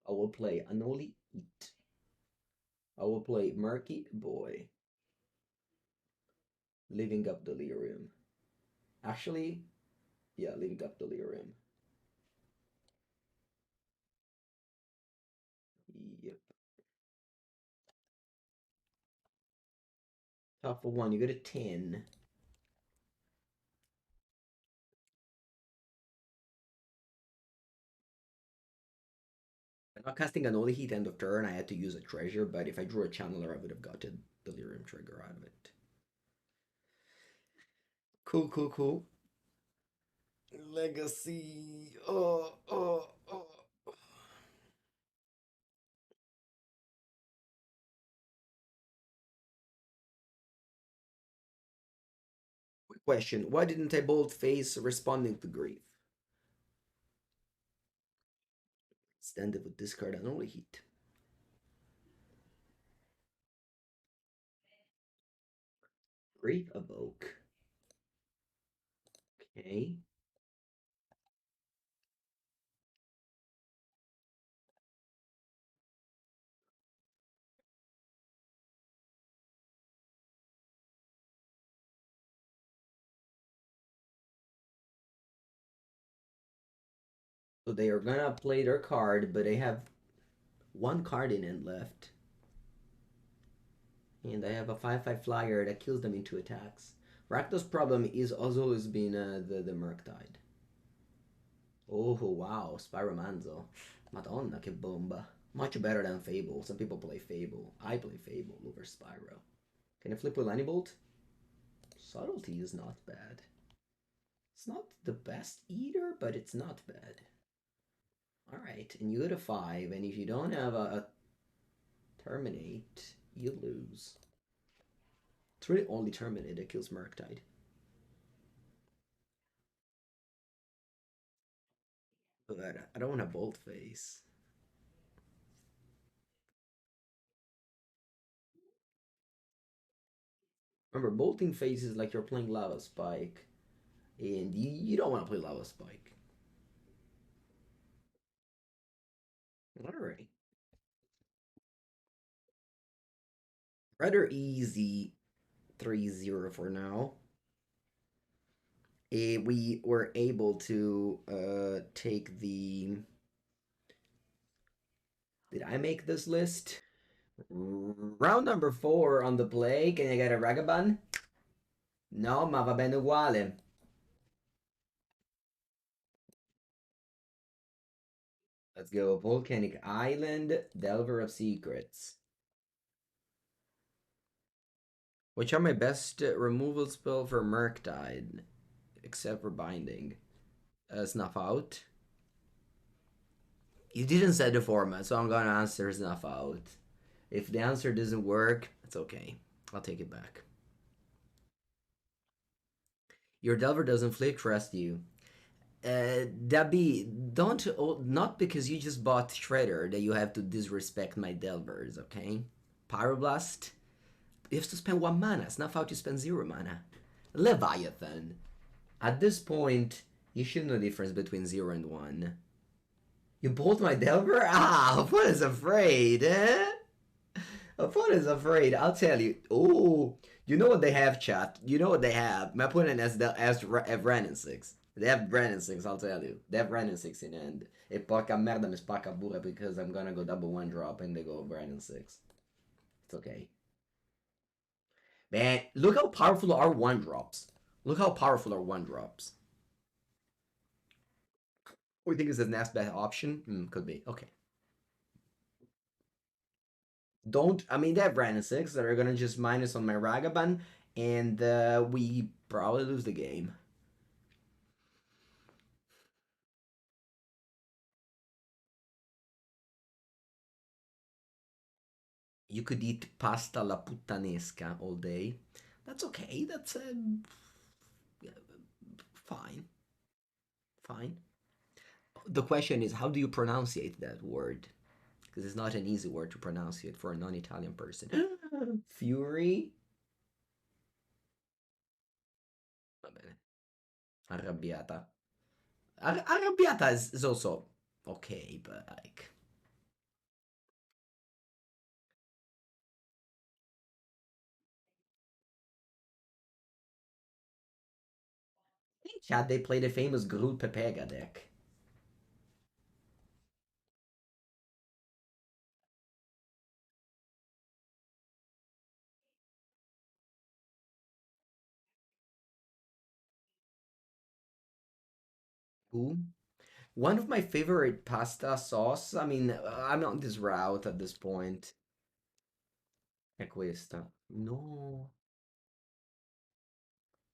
I will play Unholy Heat. I will play Murky Boy. Living Up Delirium. Actually, yeah, Living Up Delirium. Yep. Top for one, you get a 10. I'm not casting Unholy Heat end of turn, I had to use a treasure, but if I drew a channeler, I would have gotten Delirium trigger out of it. Cool, cool, cool. Legacy. Oh. Quick question. Why didn't I bold face responding to grief? Stand it with discard Unholy Heat. Grief Evoke. Okay. So they are gonna play their card, but they have one card in hand left. And I have a 5/5 flyer that kills them in 2 attacks. Rakdos' problem is also always been the Murktide. Oh wow, Spiromanzo. Madonna che bomba. Much better than Fable. Some people play Fable. I play Fable over Spyro. Can I flip with Lightning Bolt? Subtlety is not bad. It's not the best either, but it's not bad. Alright, and you go to 5, and if you don't have a Terminate, you lose. It's really only Terminate that kills Murktide. But I don't want a Bolt Face. Remember, Bolting Face is like you're playing Lava Spike, and you don't want to play Lava Spike. Alright. Rather easy 3-0 for now. We were able to take the... Did I make this list? Round number 4 on the play. Can I get a Ragavan? No, ma va bene uguale. Let's go. Volcanic Island, Delver of Secrets. Which are my best removal spell for Murktide, except for Binding? Snuff Out. You didn't set the format, so I'm gonna answer enough out. If the answer doesn't work, it's okay. I'll take it back. Your Delver doesn't flip, trust you. Debbie, don't not because you just bought Shredder that you have to disrespect my Delvers, okay? Pyroblast, you have to spend 1 mana. It's not how to spend 0 mana. Leviathan. At this point, you should know the difference between 0 and 1. You bought my Delver? Ah, Opponent is afraid, eh? Opponent is afraid, I'll tell you. Oh, you know what they have, chat? You know what they have? My opponent has Renin 6. They have Renin 6, I'll tell you. They have Renin 6 in hand. E porca merda mi spacca pure because I'm gonna go double 1 drop and they go Renin 6. It's okay. Man, look how powerful our 1 drops. Look how powerful our 1 drops. We think it's the next best option? Could be. Okay. I mean, they have Renin 6 that are gonna just minus on my Ragavan, and we probably lose the game. You could eat pasta alla puttanesca all day. That's okay. That's fine. Fine. The question is, how do you pronunciate that word? Because it's not an easy word to pronunciate for a non-Italian person. Fury? Va bene. Arrabbiata. Arrabbiata is also okay, but like... I think Chad, they play the famous Groot Pepega deck. Who? One of my favorite pasta sauce. I mean, I'm on this route at this point. È questa. No.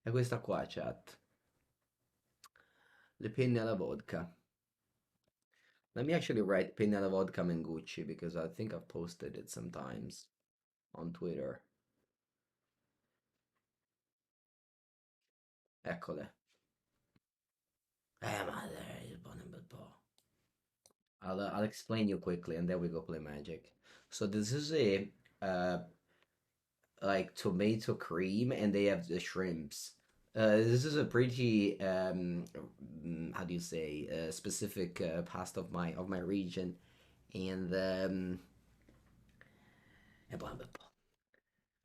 È questa qua, chat. Le penne alla vodka. Let me actually write penne alla vodka Mengucci because I think I've posted it sometimes on Twitter. Eccole. Madre, buon un bel po'. I'll explain you quickly and then we go play Magic. So this is a like tomato cream and they have the shrimps. This is a pretty how do you say specific past of my region, and all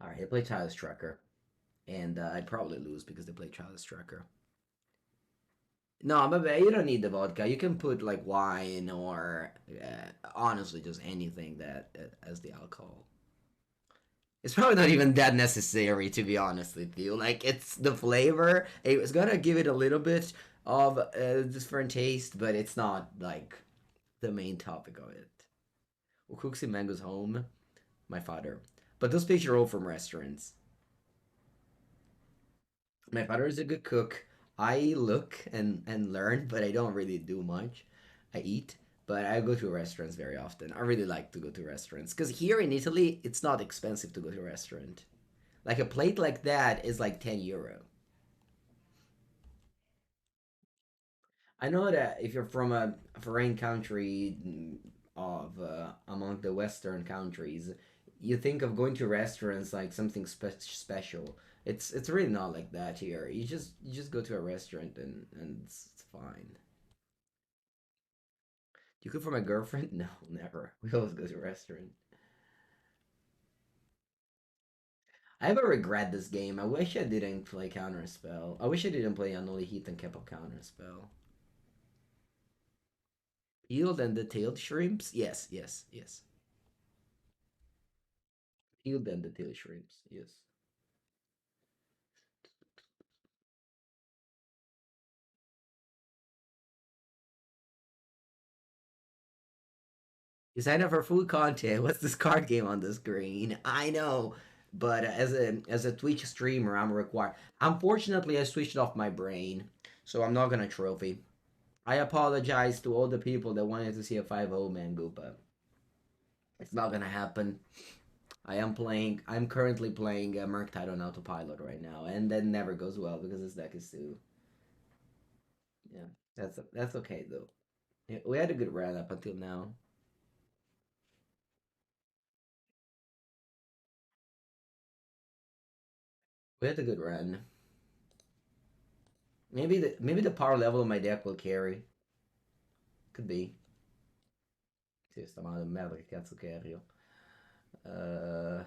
right, they play Child's Trucker, and I'd probably lose because they play Child's Trucker. No, but you don't need the vodka. You can put like wine or honestly just anything that has the alcohol. It's probably not even that necessary, to be honest with you. Like, it's the flavor. It's gonna give it a little bit of a different taste, but it's not like the main topic of it. Who cooks in Mango's home? My father. But those pictures are all from restaurants. My father is a good cook. I look and learn, but I don't really do much. I eat, but I go to restaurants very often. I really like to go to restaurants because here in Italy, it's not expensive to go to a restaurant. Like a plate like that is like 10 euro. I know that if you're from a foreign country of among the Western countries, you think of going to restaurants like something special. It's really not like that here. You just go to a restaurant and it's fine. You cook for my girlfriend? No, never. We always go to a restaurant. I have a regret this game. I wish I didn't play Counterspell. I wish I didn't play Unholy Heat and kept up Counterspell. Peeled and the tailed shrimps? Yes, yes, yes. Peeled and the tailed shrimps, yes. You signed up for food content. What's this card game on the screen? I know, but as a Twitch streamer, I'm required. Unfortunately, I switched off my brain, so I'm not gonna trophy. I apologize to all the people that wanted to see a 5-0 Mango, but it's not gonna happen. I'm currently playing Murktide on autopilot right now, and that never goes well because this deck is too. Yeah, that's okay though. Yeah, we had a good run up until now. We had a good run. Maybe the power level of my deck will carry. Could be. Sì, sta male merda, che cazzo carry? Uh,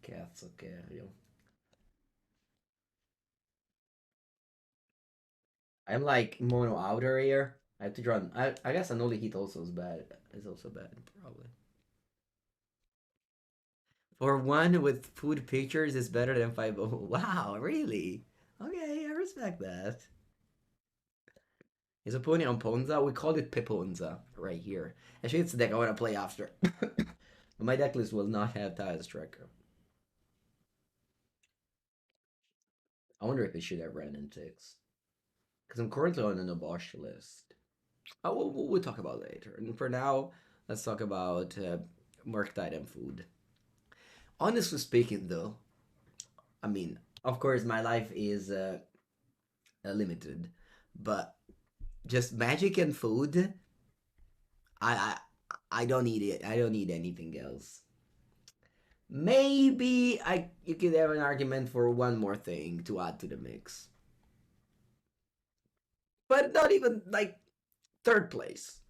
cazzo carry. I'm like mono outer here. I have to draw. I guess Unholy Heat also is bad. Is also bad probably. For one with food pictures is better than 5-0. Wow, really? Okay, I respect that. His opponent on Ponza, we called it Peponza right here. Actually, it's the deck I want to play after. But my deck list will not have Tiles Tracker. I wonder if it should have ran in ticks. Because I'm currently on an Obosh list. Oh, we'll talk about it later. And for now, let's talk about Murktide and food. Honestly speaking, though, I mean, of course, my life is limited, but just magic and food, I, I don't need it. I don't need anything else. Maybe you could have an argument for one more thing to add to the mix, but not even like third place.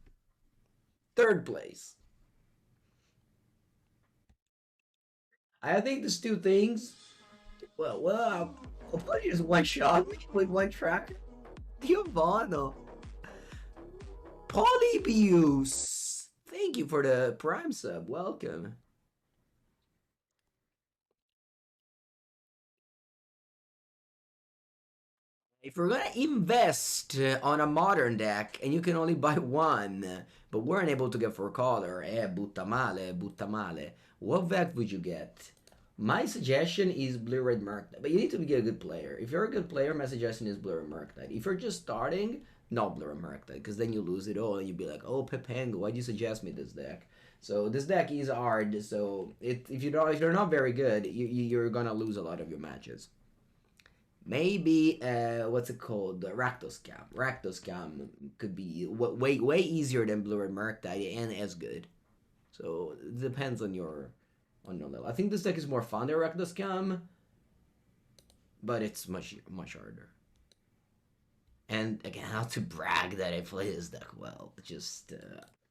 Third place. I think these two things. I'll put you just one shot with one track. Giovanno. Polybius. Thank you for the Prime sub. Welcome. If we're gonna invest on a modern deck and you can only buy one, but weren't able to get for color, butta male, butta male. What vet would you get? My suggestion is Blue Red Murktide, but you need to be a good player. If you're a good player, my suggestion is Blue Red Murktide. If you're just starting, not Blue Red Murktide, because then you lose it all and you'd be like, oh Pepengo, why'd you suggest me this deck? So this deck is hard. So if you're not very good, you're gonna lose a lot of your matches. Maybe what's it called? Rakdos Scam. Rakdos Scam could be way easier than Blue Red Murktide and as good. So it depends on your level. I think this deck is more fun than Rakdos Scam, but it's much harder. And again, not to brag that I play this deck well, just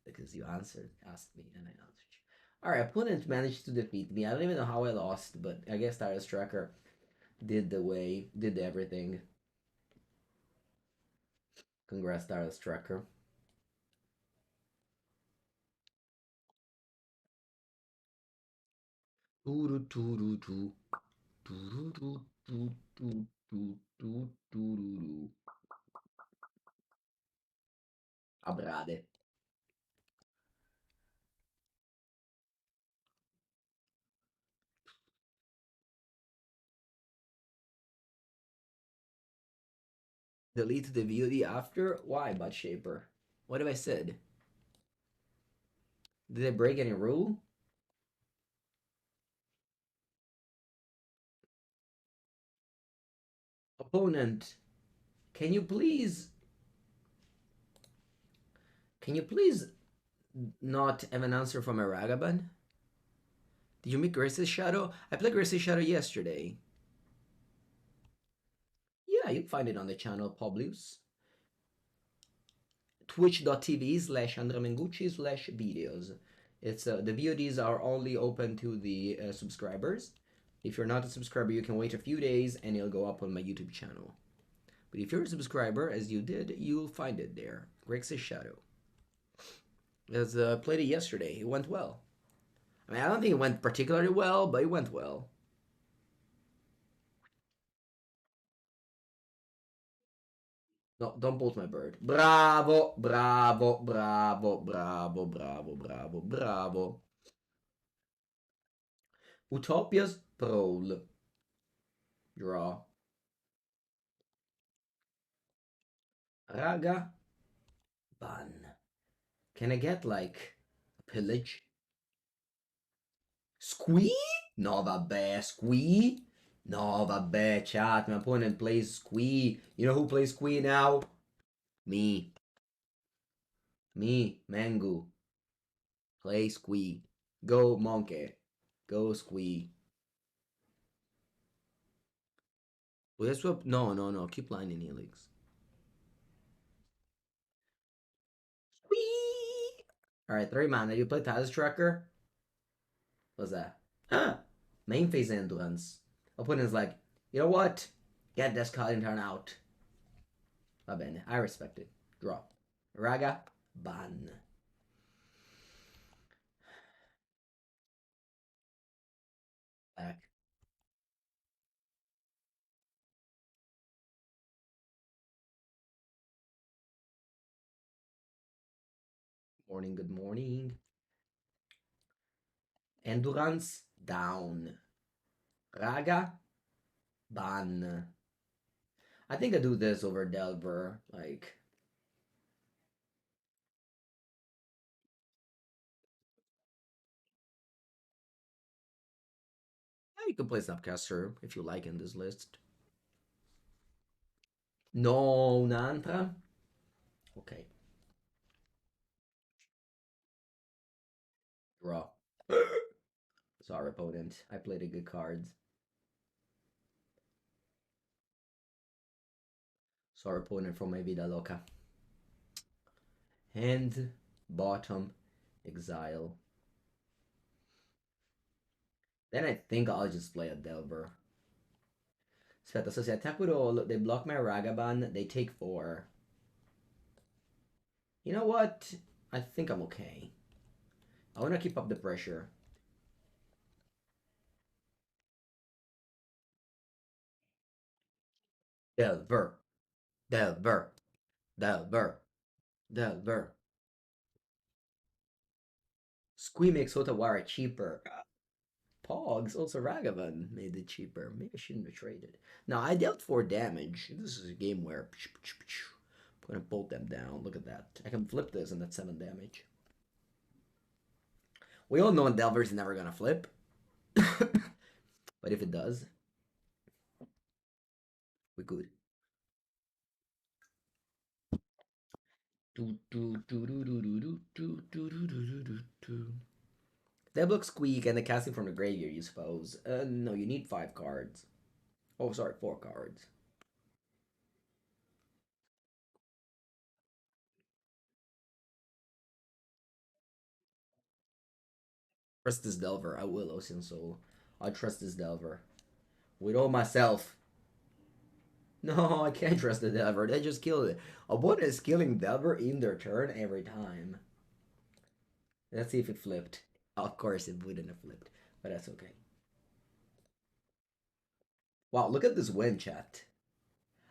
because you asked me, and I answered you. All right, opponent managed to defeat me. I don't even know how I lost, but I guess Tyrus Tracker did everything. Congrats, Tyrus Tracker. Abrade. Delete the VOD after? Why, Butt Shaper? What have I said? Did I break any rule? Opponent, can you please not have an answer from a Ragavan? Did you make Grace's Shadow? I played Grace's Shadow yesterday. Yeah, you can find it on the channel Publius. Twitch.tv/Andrea Mengucci/videos. It's the VODs are only open to the subscribers. If you're not a subscriber, you can wait a few days and it'll go up on my YouTube channel. But if you're a subscriber, as you did, you'll find it there. Grixis Shadow. As played it yesterday, it went well. I mean, I don't think it went particularly well, but it went well. No, don't bolt my bird. Bravo, bravo, bravo, bravo, bravo, bravo, bravo. Utopia's Prowl. Draw. Raga. Ban. Can I get, like, a pillage? Squee? No, vabbè, squee? No, vabbè, chat. My opponent plays squee. You know who plays squee now? Me. Me, Mangu. Play squee. Go, monkey. Go, squee. Will I swap? No, no, no. Keep lining Helix. Squee! Alright, 3 mana. You play Tiles Tracker? What's that? Huh! Main phase endurance. Opponent's like, you know what? Get this Scalding Tarn out. Va bene, I respect it. Draw. Raga, ban. Back. Morning, good morning. Endurance, down. Raga, ban. I think I do this over Delver, like... Yeah, you can play Snapcaster if you like in this list. No, Nanta? Okay. Draw. Sorry, opponent. I played a good cards. Sorry, opponent, from my Vida Loca. Hand, bottom, exile. Then I think I'll just play a Delver. Aspetta, so se attack with all, they block my Ragavan, they take 4. You know what? I think I'm okay. I want to keep up the pressure. Delver. Delver. Delver. Delver. Squee makes Otawara cheaper. Pogs, also Ragavan made it cheaper. Maybe I shouldn't have traded. Now, I dealt 4 damage. This is a game where I'm going to bolt them down. Look at that. I can flip this and that's 7 damage. We all know Delver's never going to flip. But if it does, we could. Deadlock Squeak and the casting from the graveyard, you suppose. No, you need 5 cards. Oh, sorry, 4 cards. Trust this Delver. I will, Ocean Soul. I trust this Delver. With all myself. No, I can't trust the Delver. They just killed it. Opponent is killing Delver in their turn every time. Let's see if it flipped. Of course, it wouldn't have flipped. But that's okay. Wow, look at this win, chat.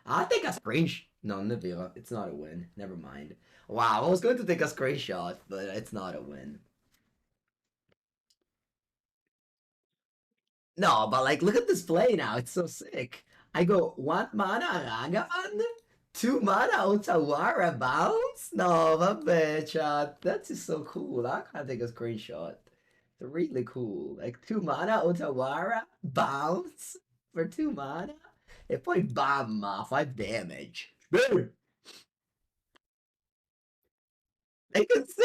I'll take a screenshot. No, Navira, it's not a win. Never mind. Wow, I was going to take a screenshot, but it's not a win. No, but like, look at this play now. It's so sick. I go 1 mana Ragavan, 2 mana Otawara bounce. No, vabbè, chat. That is so cool. I can't take a screenshot. It's really cool. Like 2 mana Otawara bounce for 2 mana. E poi bam, 5 damage. Boom! They concede!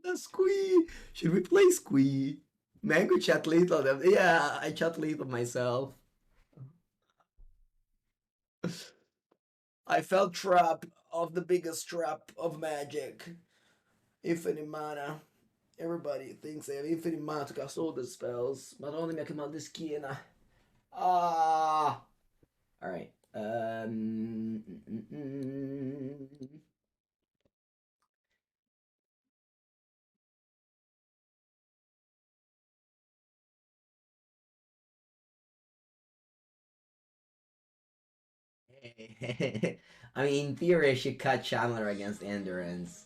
The Squee! Should we play Squee? Mango chat lethal them. Yeah, I chat lethal myself. I felt trap of the biggest trap of Magic. Infinite mana. Everybody thinks they have infinite mana to cast all the spells, but only make them on this key and ah. All right. I mean, in theory, I should cut Chandler against Endurance.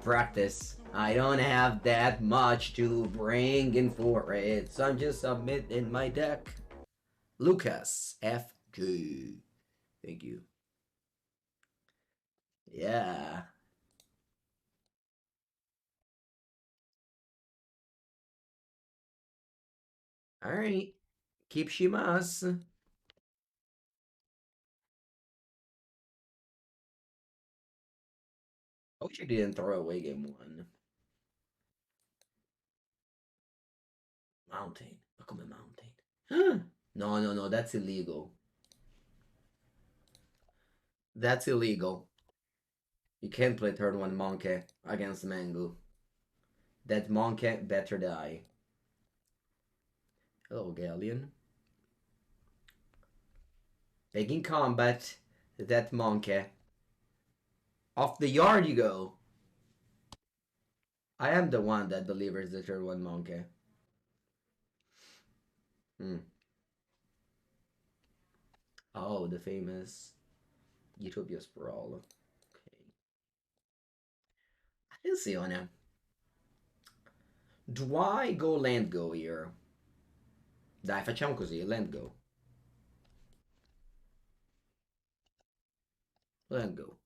Practice. I don't have that much to bring in for it, so I'm just submitting my deck. Lucas F. Gee. Thank you. Yeah. All right. Keep shimas. I wish I didn't throw away game one. Mountain. Become a mountain. No, no, no. That's illegal. That's illegal. You can't play turn one monkey against Mango. That monkey better die. Hello, Galleon. Taking combat. That monkey. Off the yard you go. I am the one that delivers the turn one monkey. Hmm. Oh, the famous Utopia Sprawl. Ok. Attenzione. Do I go land go here? Dai, facciamo così, land go. Land go.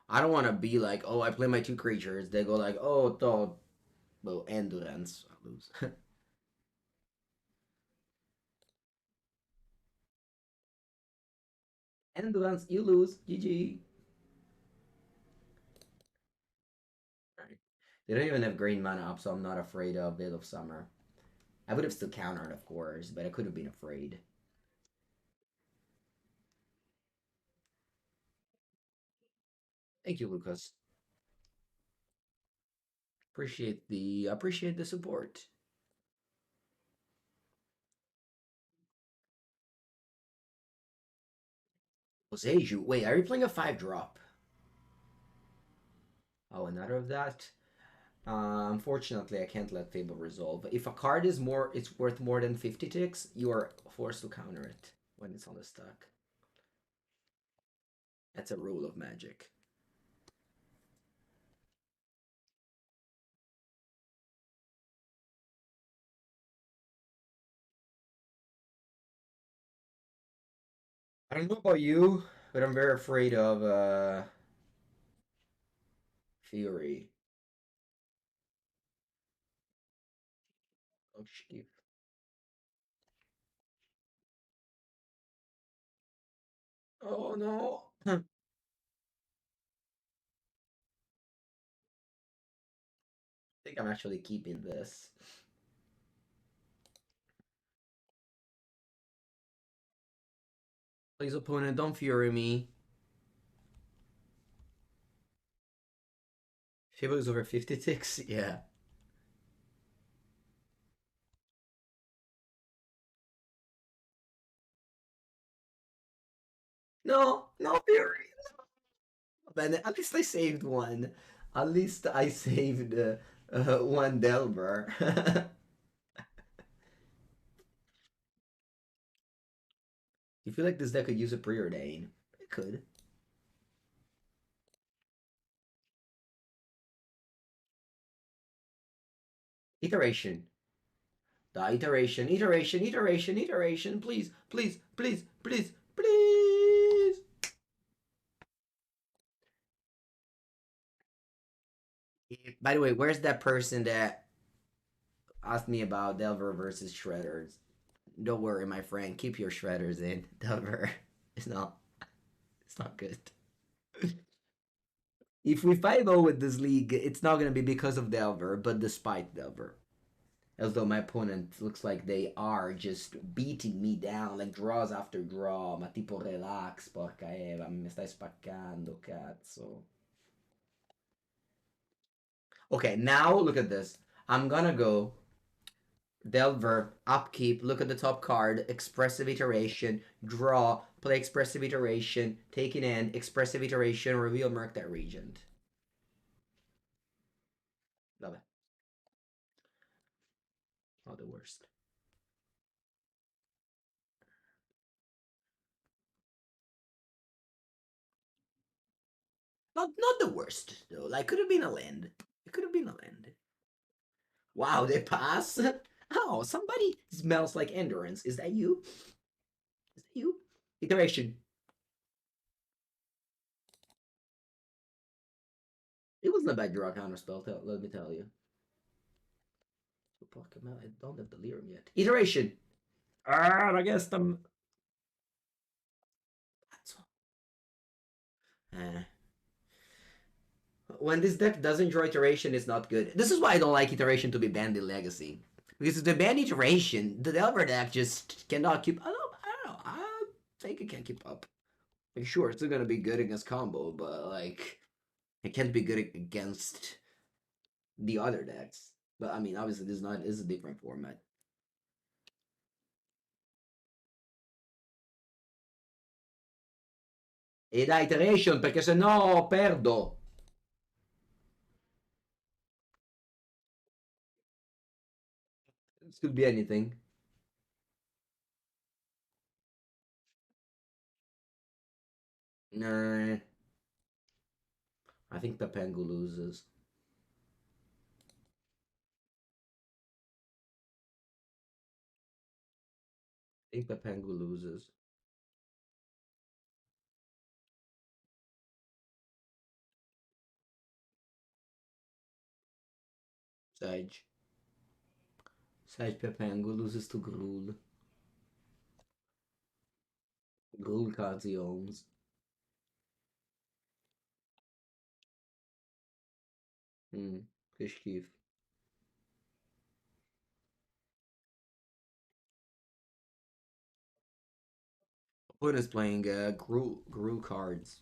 I don't want to be like, oh, I play my two creatures. They go like, oh, to, well, endurance. I lose. Endurance, you lose. GG. Right. They don't even have green mana up, so I'm not afraid of Veil of Summer. I would have still countered, of course, but I could have been afraid. Thank you, Lucas. Appreciate the support. Joseju, wait, are you playing a 5-drop? Oh, another of that? Unfortunately, I can't let Fable resolve. If a card is more, it's worth more than 50 ticks, you are forced to counter it when it's on the stack. That's a rule of Magic. I don't know about you, but I'm very afraid of Fury. Oh, shit. Oh no. I think I'm actually keeping this. Please, opponent, don't Fury me. Fable is over 50 ticks? Yeah. No, no Fury. But at least I saved one. At least I saved one Delver. You feel like this deck could use a preordain? It could. Iteration. The iteration. Please, please, please, please, please. By the way, where's that person that asked me about Delver versus Shredders? Don't worry, my friend. Keep your Shredders in. Delver it's not. It's not good. If we 5-0 with this league, it's not gonna be because of Delver, but despite Delver. As though my opponent looks like they are just beating me down, like draws after draw, ma tipo relax, porca Eva, mi stai spaccando, cazzo. Okay, now look at this. I'm gonna go Delver, upkeep, look at the top card, Expressive Iteration, draw, play Expressive Iteration, take an end, Expressive Iteration, reveal Murktide Regent. Love it. Not the worst. Not the worst though. Like could have been a land. It could have been a land. Wow, they pass. Oh, somebody smells like endurance. Is that you? Is that you? Iteration. It wasn't a bad draw counterspell, let me tell you. Pokemon, I don't have Delirium yet. Iteration. I guess them. Eh. When this deck doesn't draw iteration, it's not good. This is why I don't like iteration to be banned in Legacy. Because if they ban iteration, the Delver deck just cannot keep. I don't know. I think it can keep up. Like, sure, it's still gonna be good against combo, but like, it can't be good against the other decks. But I mean, obviously, this is a different format. E da iteration, perché sennò perdo. This could be anything. Nah. I think the Pengu loses. I think the Pengu loses. Sage. Sage Pepengu loses to Gruul. Gruul cards he owns. Kishkif. Opponent is playing Gruul cards.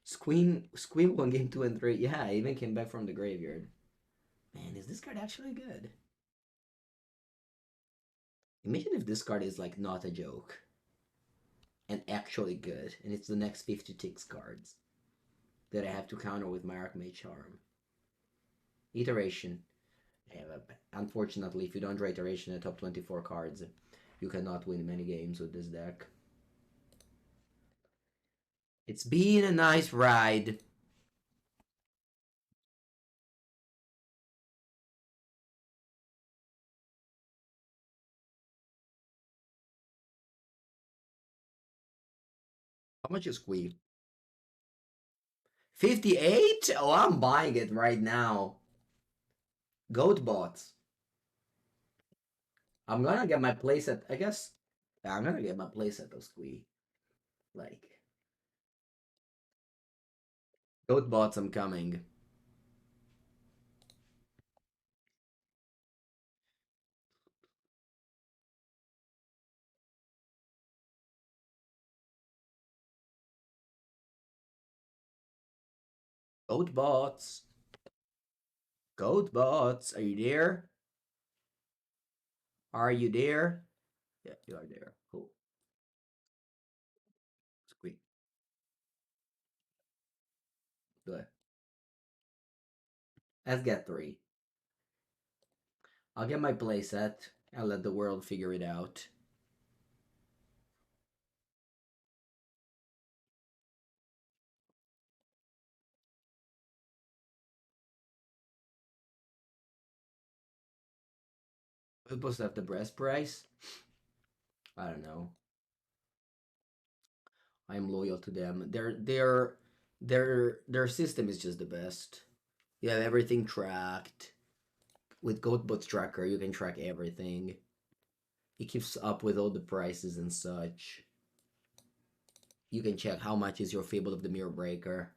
Squeen won game 2 and 3. Yeah, I even came back from the graveyard. Man, is this card actually good? Imagine if this card is like not a joke. And actually good. And it's the next 56 cards that I have to counter with my Archmage Charm. Iteration. Yeah, unfortunately, if you don't draw iteration in the top 24 cards, you cannot win many games with this deck. It's been a nice ride. How much is Squee? 58? Oh, I'm buying it right now. Goat bots. I'm gonna get my playset. I guess I'm gonna get my playset of Squee. Like goat bots, I'm coming. Goat bots. Goat bots. Are you there? Are you there? Yeah, you are there. Cool. Squee. Good. Let's get 3. I'll get my playset. I'll let the world figure it out. We're supposed to have the breast price. I don't know. I'm loyal to them. Their system is just the best. You have everything tracked. With Goatbot's tracker, you can track everything. It keeps up with all the prices and such. You can check how much is your Fable of the Mirror Breaker.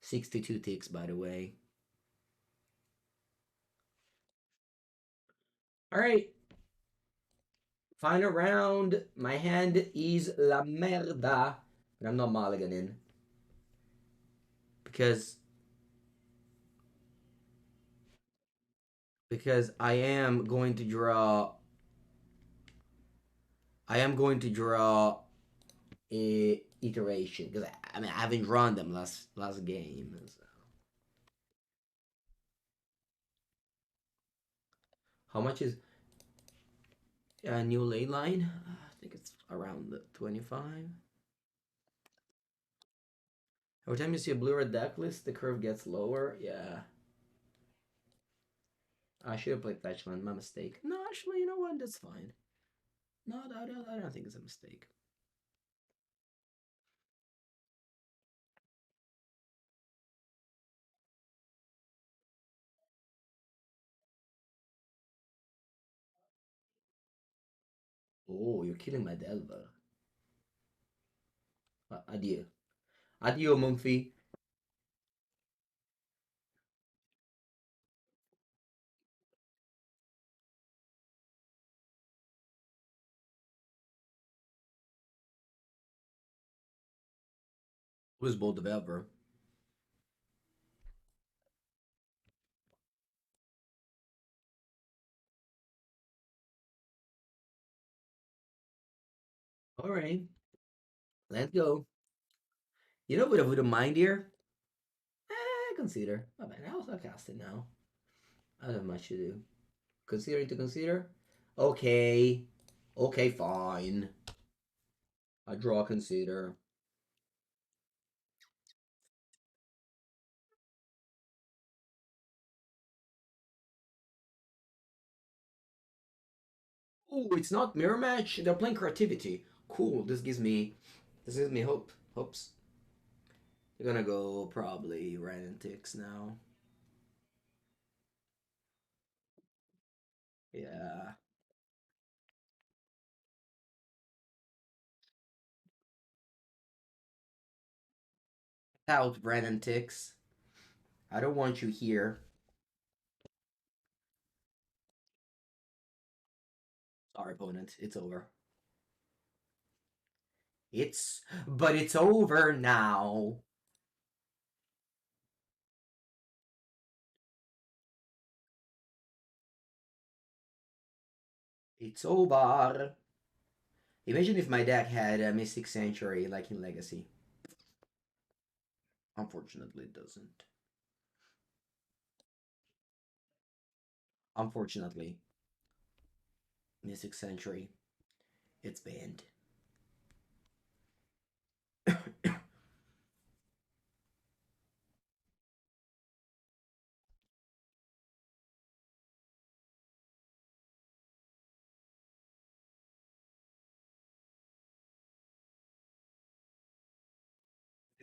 62 ticks, by the way. Alright. Final round. My hand is la merda. But I'm not mulliganing. Because I am going to draw a iteration because I mean I haven't drawn them last game. So. How much is a new ley line? I think it's around 25. Every time you see a blue red deck list, the curve gets lower. Yeah. I should have played Fetchland. My mistake. No, actually, you know what? That's fine. No, I don't think it's a mistake. Oh, you're killing my Delver. Adieu. Adieu, Mumphy. Who's bold developer? All right, let's go. You know what I wouldn't mind here? Consider. Oh man, I'll cast it now. I don't have much to do. Considering to consider? Okay. Okay, fine. I draw consider. Oh, it's not mirror match. They're playing creativity. Cool. This gives me hope. Hopes. They're gonna go probably Ranentics now. Yeah. Out Ranentics. I don't want you here. Sorry, opponent. It's over. But it's over now. It's over. Imagine if my deck had a Mystic Sanctuary like in Legacy. Unfortunately, it doesn't. Unfortunately, Mystic Sanctuary, it's banned.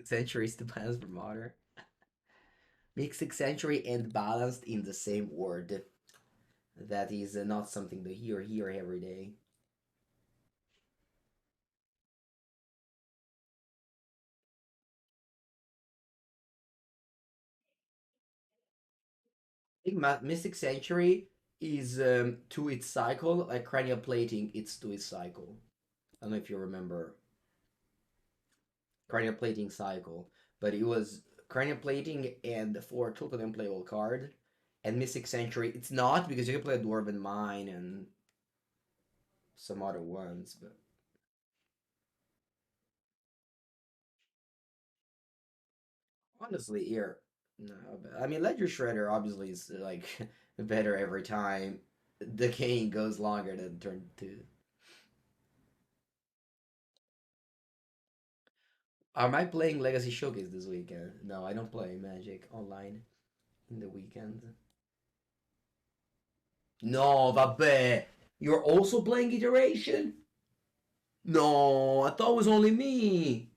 Sanctuary is the balance for modern. Mystic Sanctuary and balanced in the same word. That is not something to hear every day. I think Mystic Sanctuary is to its cycle, like cranial plating, it's to its cycle. I don't know if you remember cranial plating cycle, but it was cranial plating and for total unplayable card. And Mystic Sanctuary, it's not because you can play a Dwarven Mine and some other ones, but honestly, here, no. But, I mean, Ledger Shredder obviously is like better every time. The game goes longer than turn two. Am I playing Legacy Showcase this weekend? No, I don't play Magic online in the weekend. No, vabbè. You're also playing Iteration? No, I thought it was only me.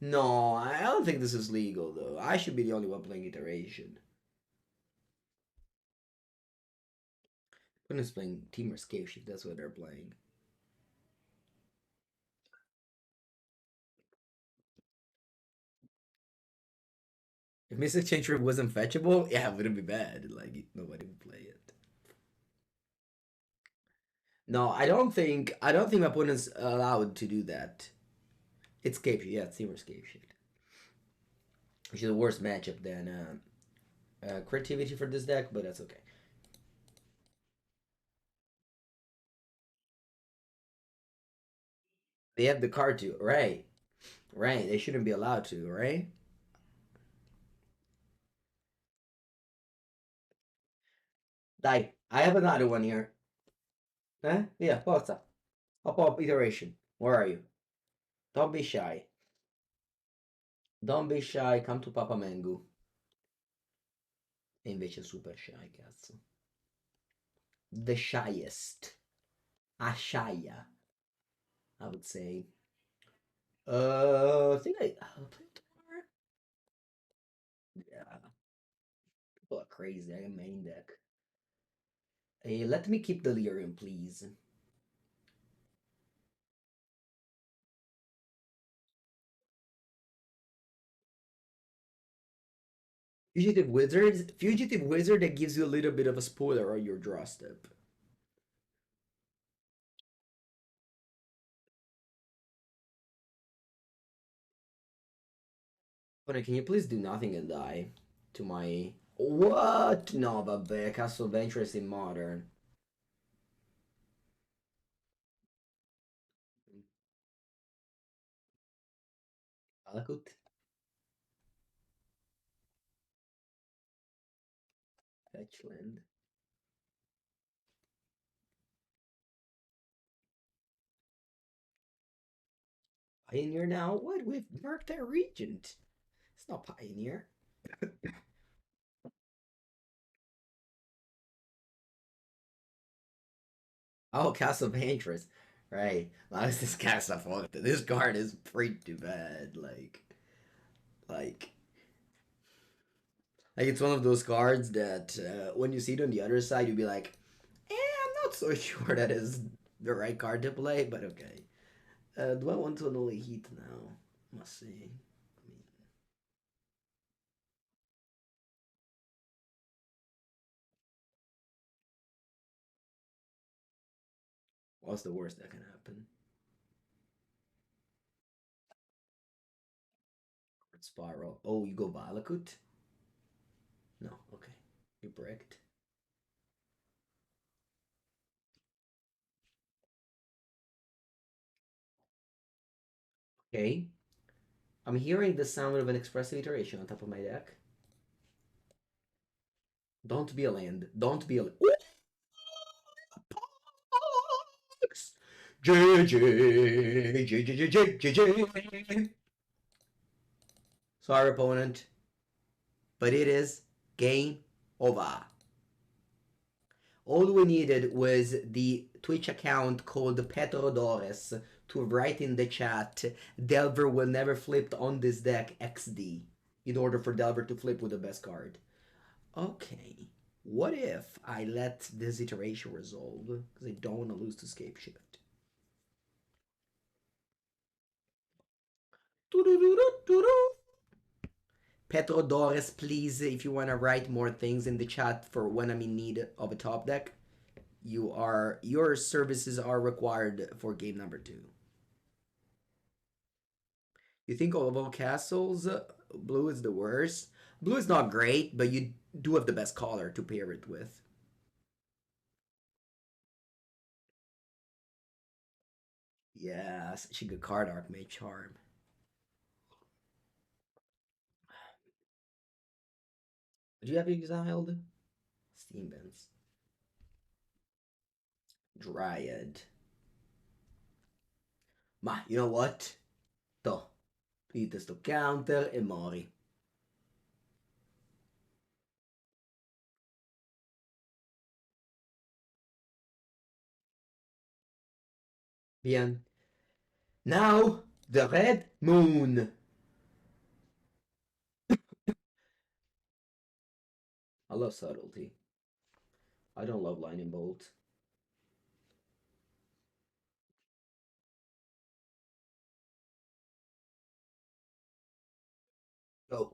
No, I don't think this is legal though. I should be the only one playing Iteration. Goodness, playing Team Escape Shift. That's what they're playing. If Mystic Changery wasn't fetchable, yeah, it wouldn't be bad. Like nobody would play it. No, I don't think my opponent's allowed to do that. It's Escape Shift, yeah, it's Team Escape Shift. Which is a worse matchup than creativity for this deck, but that's okay. They have the card to, right? Right, they shouldn't be allowed to, right? Dai, I have another one here. Huh? Yeah, forza. Hop up iteration. Where are you? Don't be shy. Don't be shy, come to Papa Mengu. E invece è super shy, cazzo. The shyest. Ashaya, I would say. I think I'll play tomorrow. Yeah, people are crazy. I am main deck. Hey, let me keep Delirium, please. Fugitive Wizard that gives you a little bit of a spoiler on your draw step. But can you please do nothing and die to my what? No, but the Castle Adventures in Modern. Alakut. Fetchland. Pioneer now? What? We've Murktide Regent. It's not Pioneer. Oh, Castle Ventress. Right. Well, this Castle This card is pretty bad. Like, like it's one of those cards that when you see it on the other side, you'd be like, I'm not so sure that is the right card to play, but okay. Do I want to Unholy Heat now? Must see. I mean, what's the worst that can happen? Spiral. Oh, you go Valakut? No, okay. You bricked. Okay. I'm hearing the sound of an Expressive Iteration on top of my deck. Don't be a land. Don't be a land. JJ. Sorry, opponent. But it is game over. All we needed was the Twitch account called Petrodores to write in the chat, Delver will never flip on this deck XD, in order for Delver to flip with the best card. Okay, what if I let this iteration resolve, because I don't want to lose to Scapeshift. Petrodores, please, if you want to write more things in the chat for when I'm in need of a top deck, your services are required for game number 2. You think all of castles, blue is the worst? Blue is not great, but you do have the best color to pair it with. Yeah, such a good card, Archmage Charm. Do you have exiled? Steam Bends. Dryad. Ma, you know what? To. Dite sto counter e mori. Bien. Now, the Red Moon. I love Subtlety. I don't love Lightning Bolt. Oh.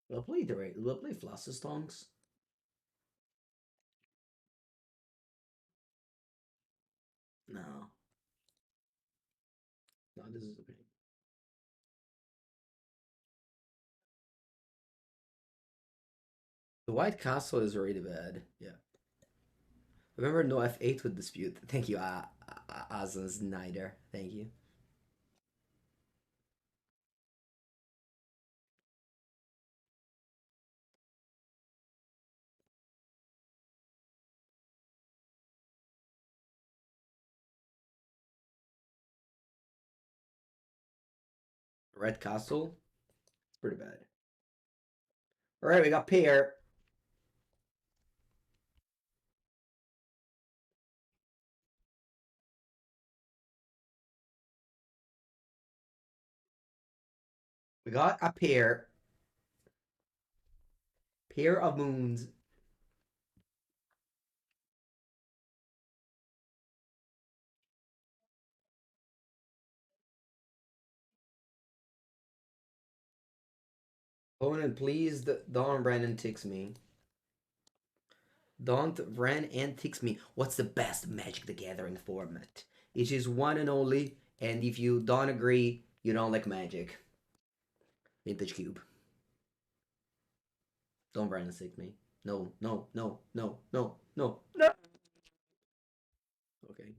We'll play Flusterstorms. No. No, this is okay. The White Castle is already bad. Yeah. Remember, no F8 with dispute. Thank you, Azan Snyder. Thank you. Red Castle. It's pretty bad. All right, we got pair. We got a pair. Pair of moons. Opponent, please don't Brandon ticks me. Don't Ren antics me. What's the best Magic the Gathering format? It is one and only, and if you don't agree, you don't like Magic. Vintage Cube. Don't Ren antics me. No, no, no, no, no, no, no. Okay.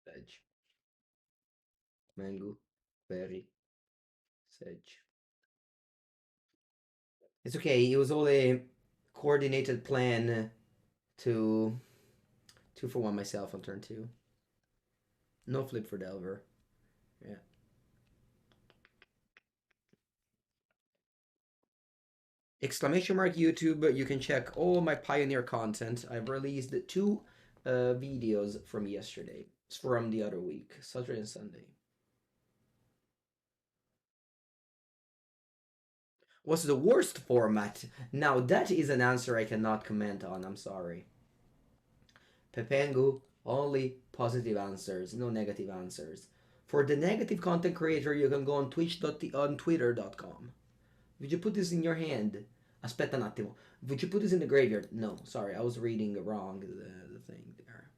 Sedge. Mango. Berry. Sedge. It's okay. It was all a coordinated plan to 2-for-1 myself on turn 2. No flip for Delver. Yeah. Exclamation mark YouTube. You can check all my Pioneer content. I've released 2 videos from yesterday. From the other week, Saturday and Sunday. What's the worst format? Now that is an answer I cannot comment on. I'm sorry. Pepengu, only positive answers, no negative answers. For the negative content creator, you can go on twitter.com. Would you put this in your hand? Aspetta un attimo. Would you put this in the graveyard? No, sorry, I was reading wrong the thing there.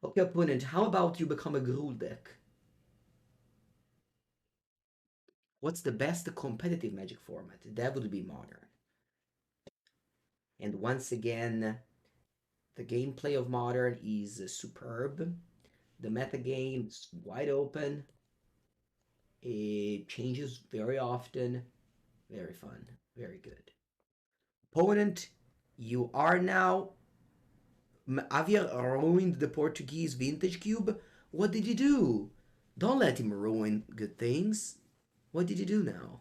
Okay, opponent, how about you become a Gruul deck? What's the best competitive Magic format? That would be Modern. And once again, the gameplay of Modern is superb. The metagame is wide open. It changes very often. Very fun. Very good. Opponent, you are now... Have you ruined the Portuguese vintage cube? What did you do? Don't let him ruin good things. What did you do now?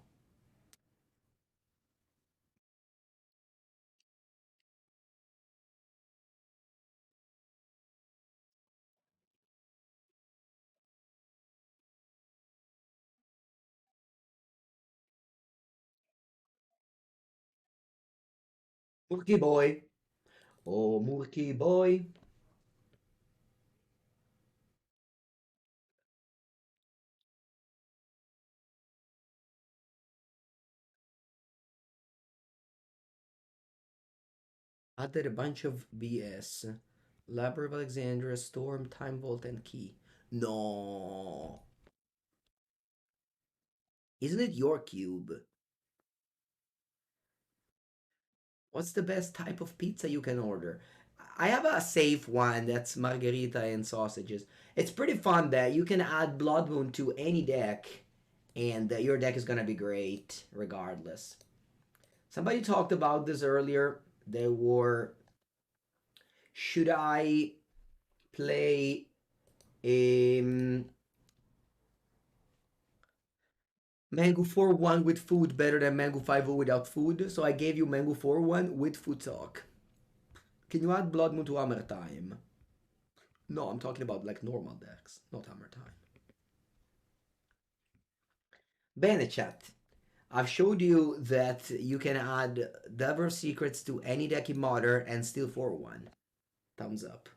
Murky boy. Oh, Murky boy. Added a bunch of BS. Library of Alexandria, Storm, Time Vault, and Key. No. Isn't it your cube? What's the best type of pizza you can order? I have a safe one that's margarita and sausages. It's pretty fun that you can add Blood Moon to any deck and your deck is gonna be great regardless. Somebody talked about this earlier. They were, should I play Mango 4-1 with food better than Mango 5-0 without food? So I gave you Mango 4-1 with food talk. Can you add Blood Moon to Hammer Time? No, I'm talking about like normal decks, not Hammer Time. Bene chat. I've showed you that you can add Delver Secrets to any deck in Modern and still 4-1. Thumbs up.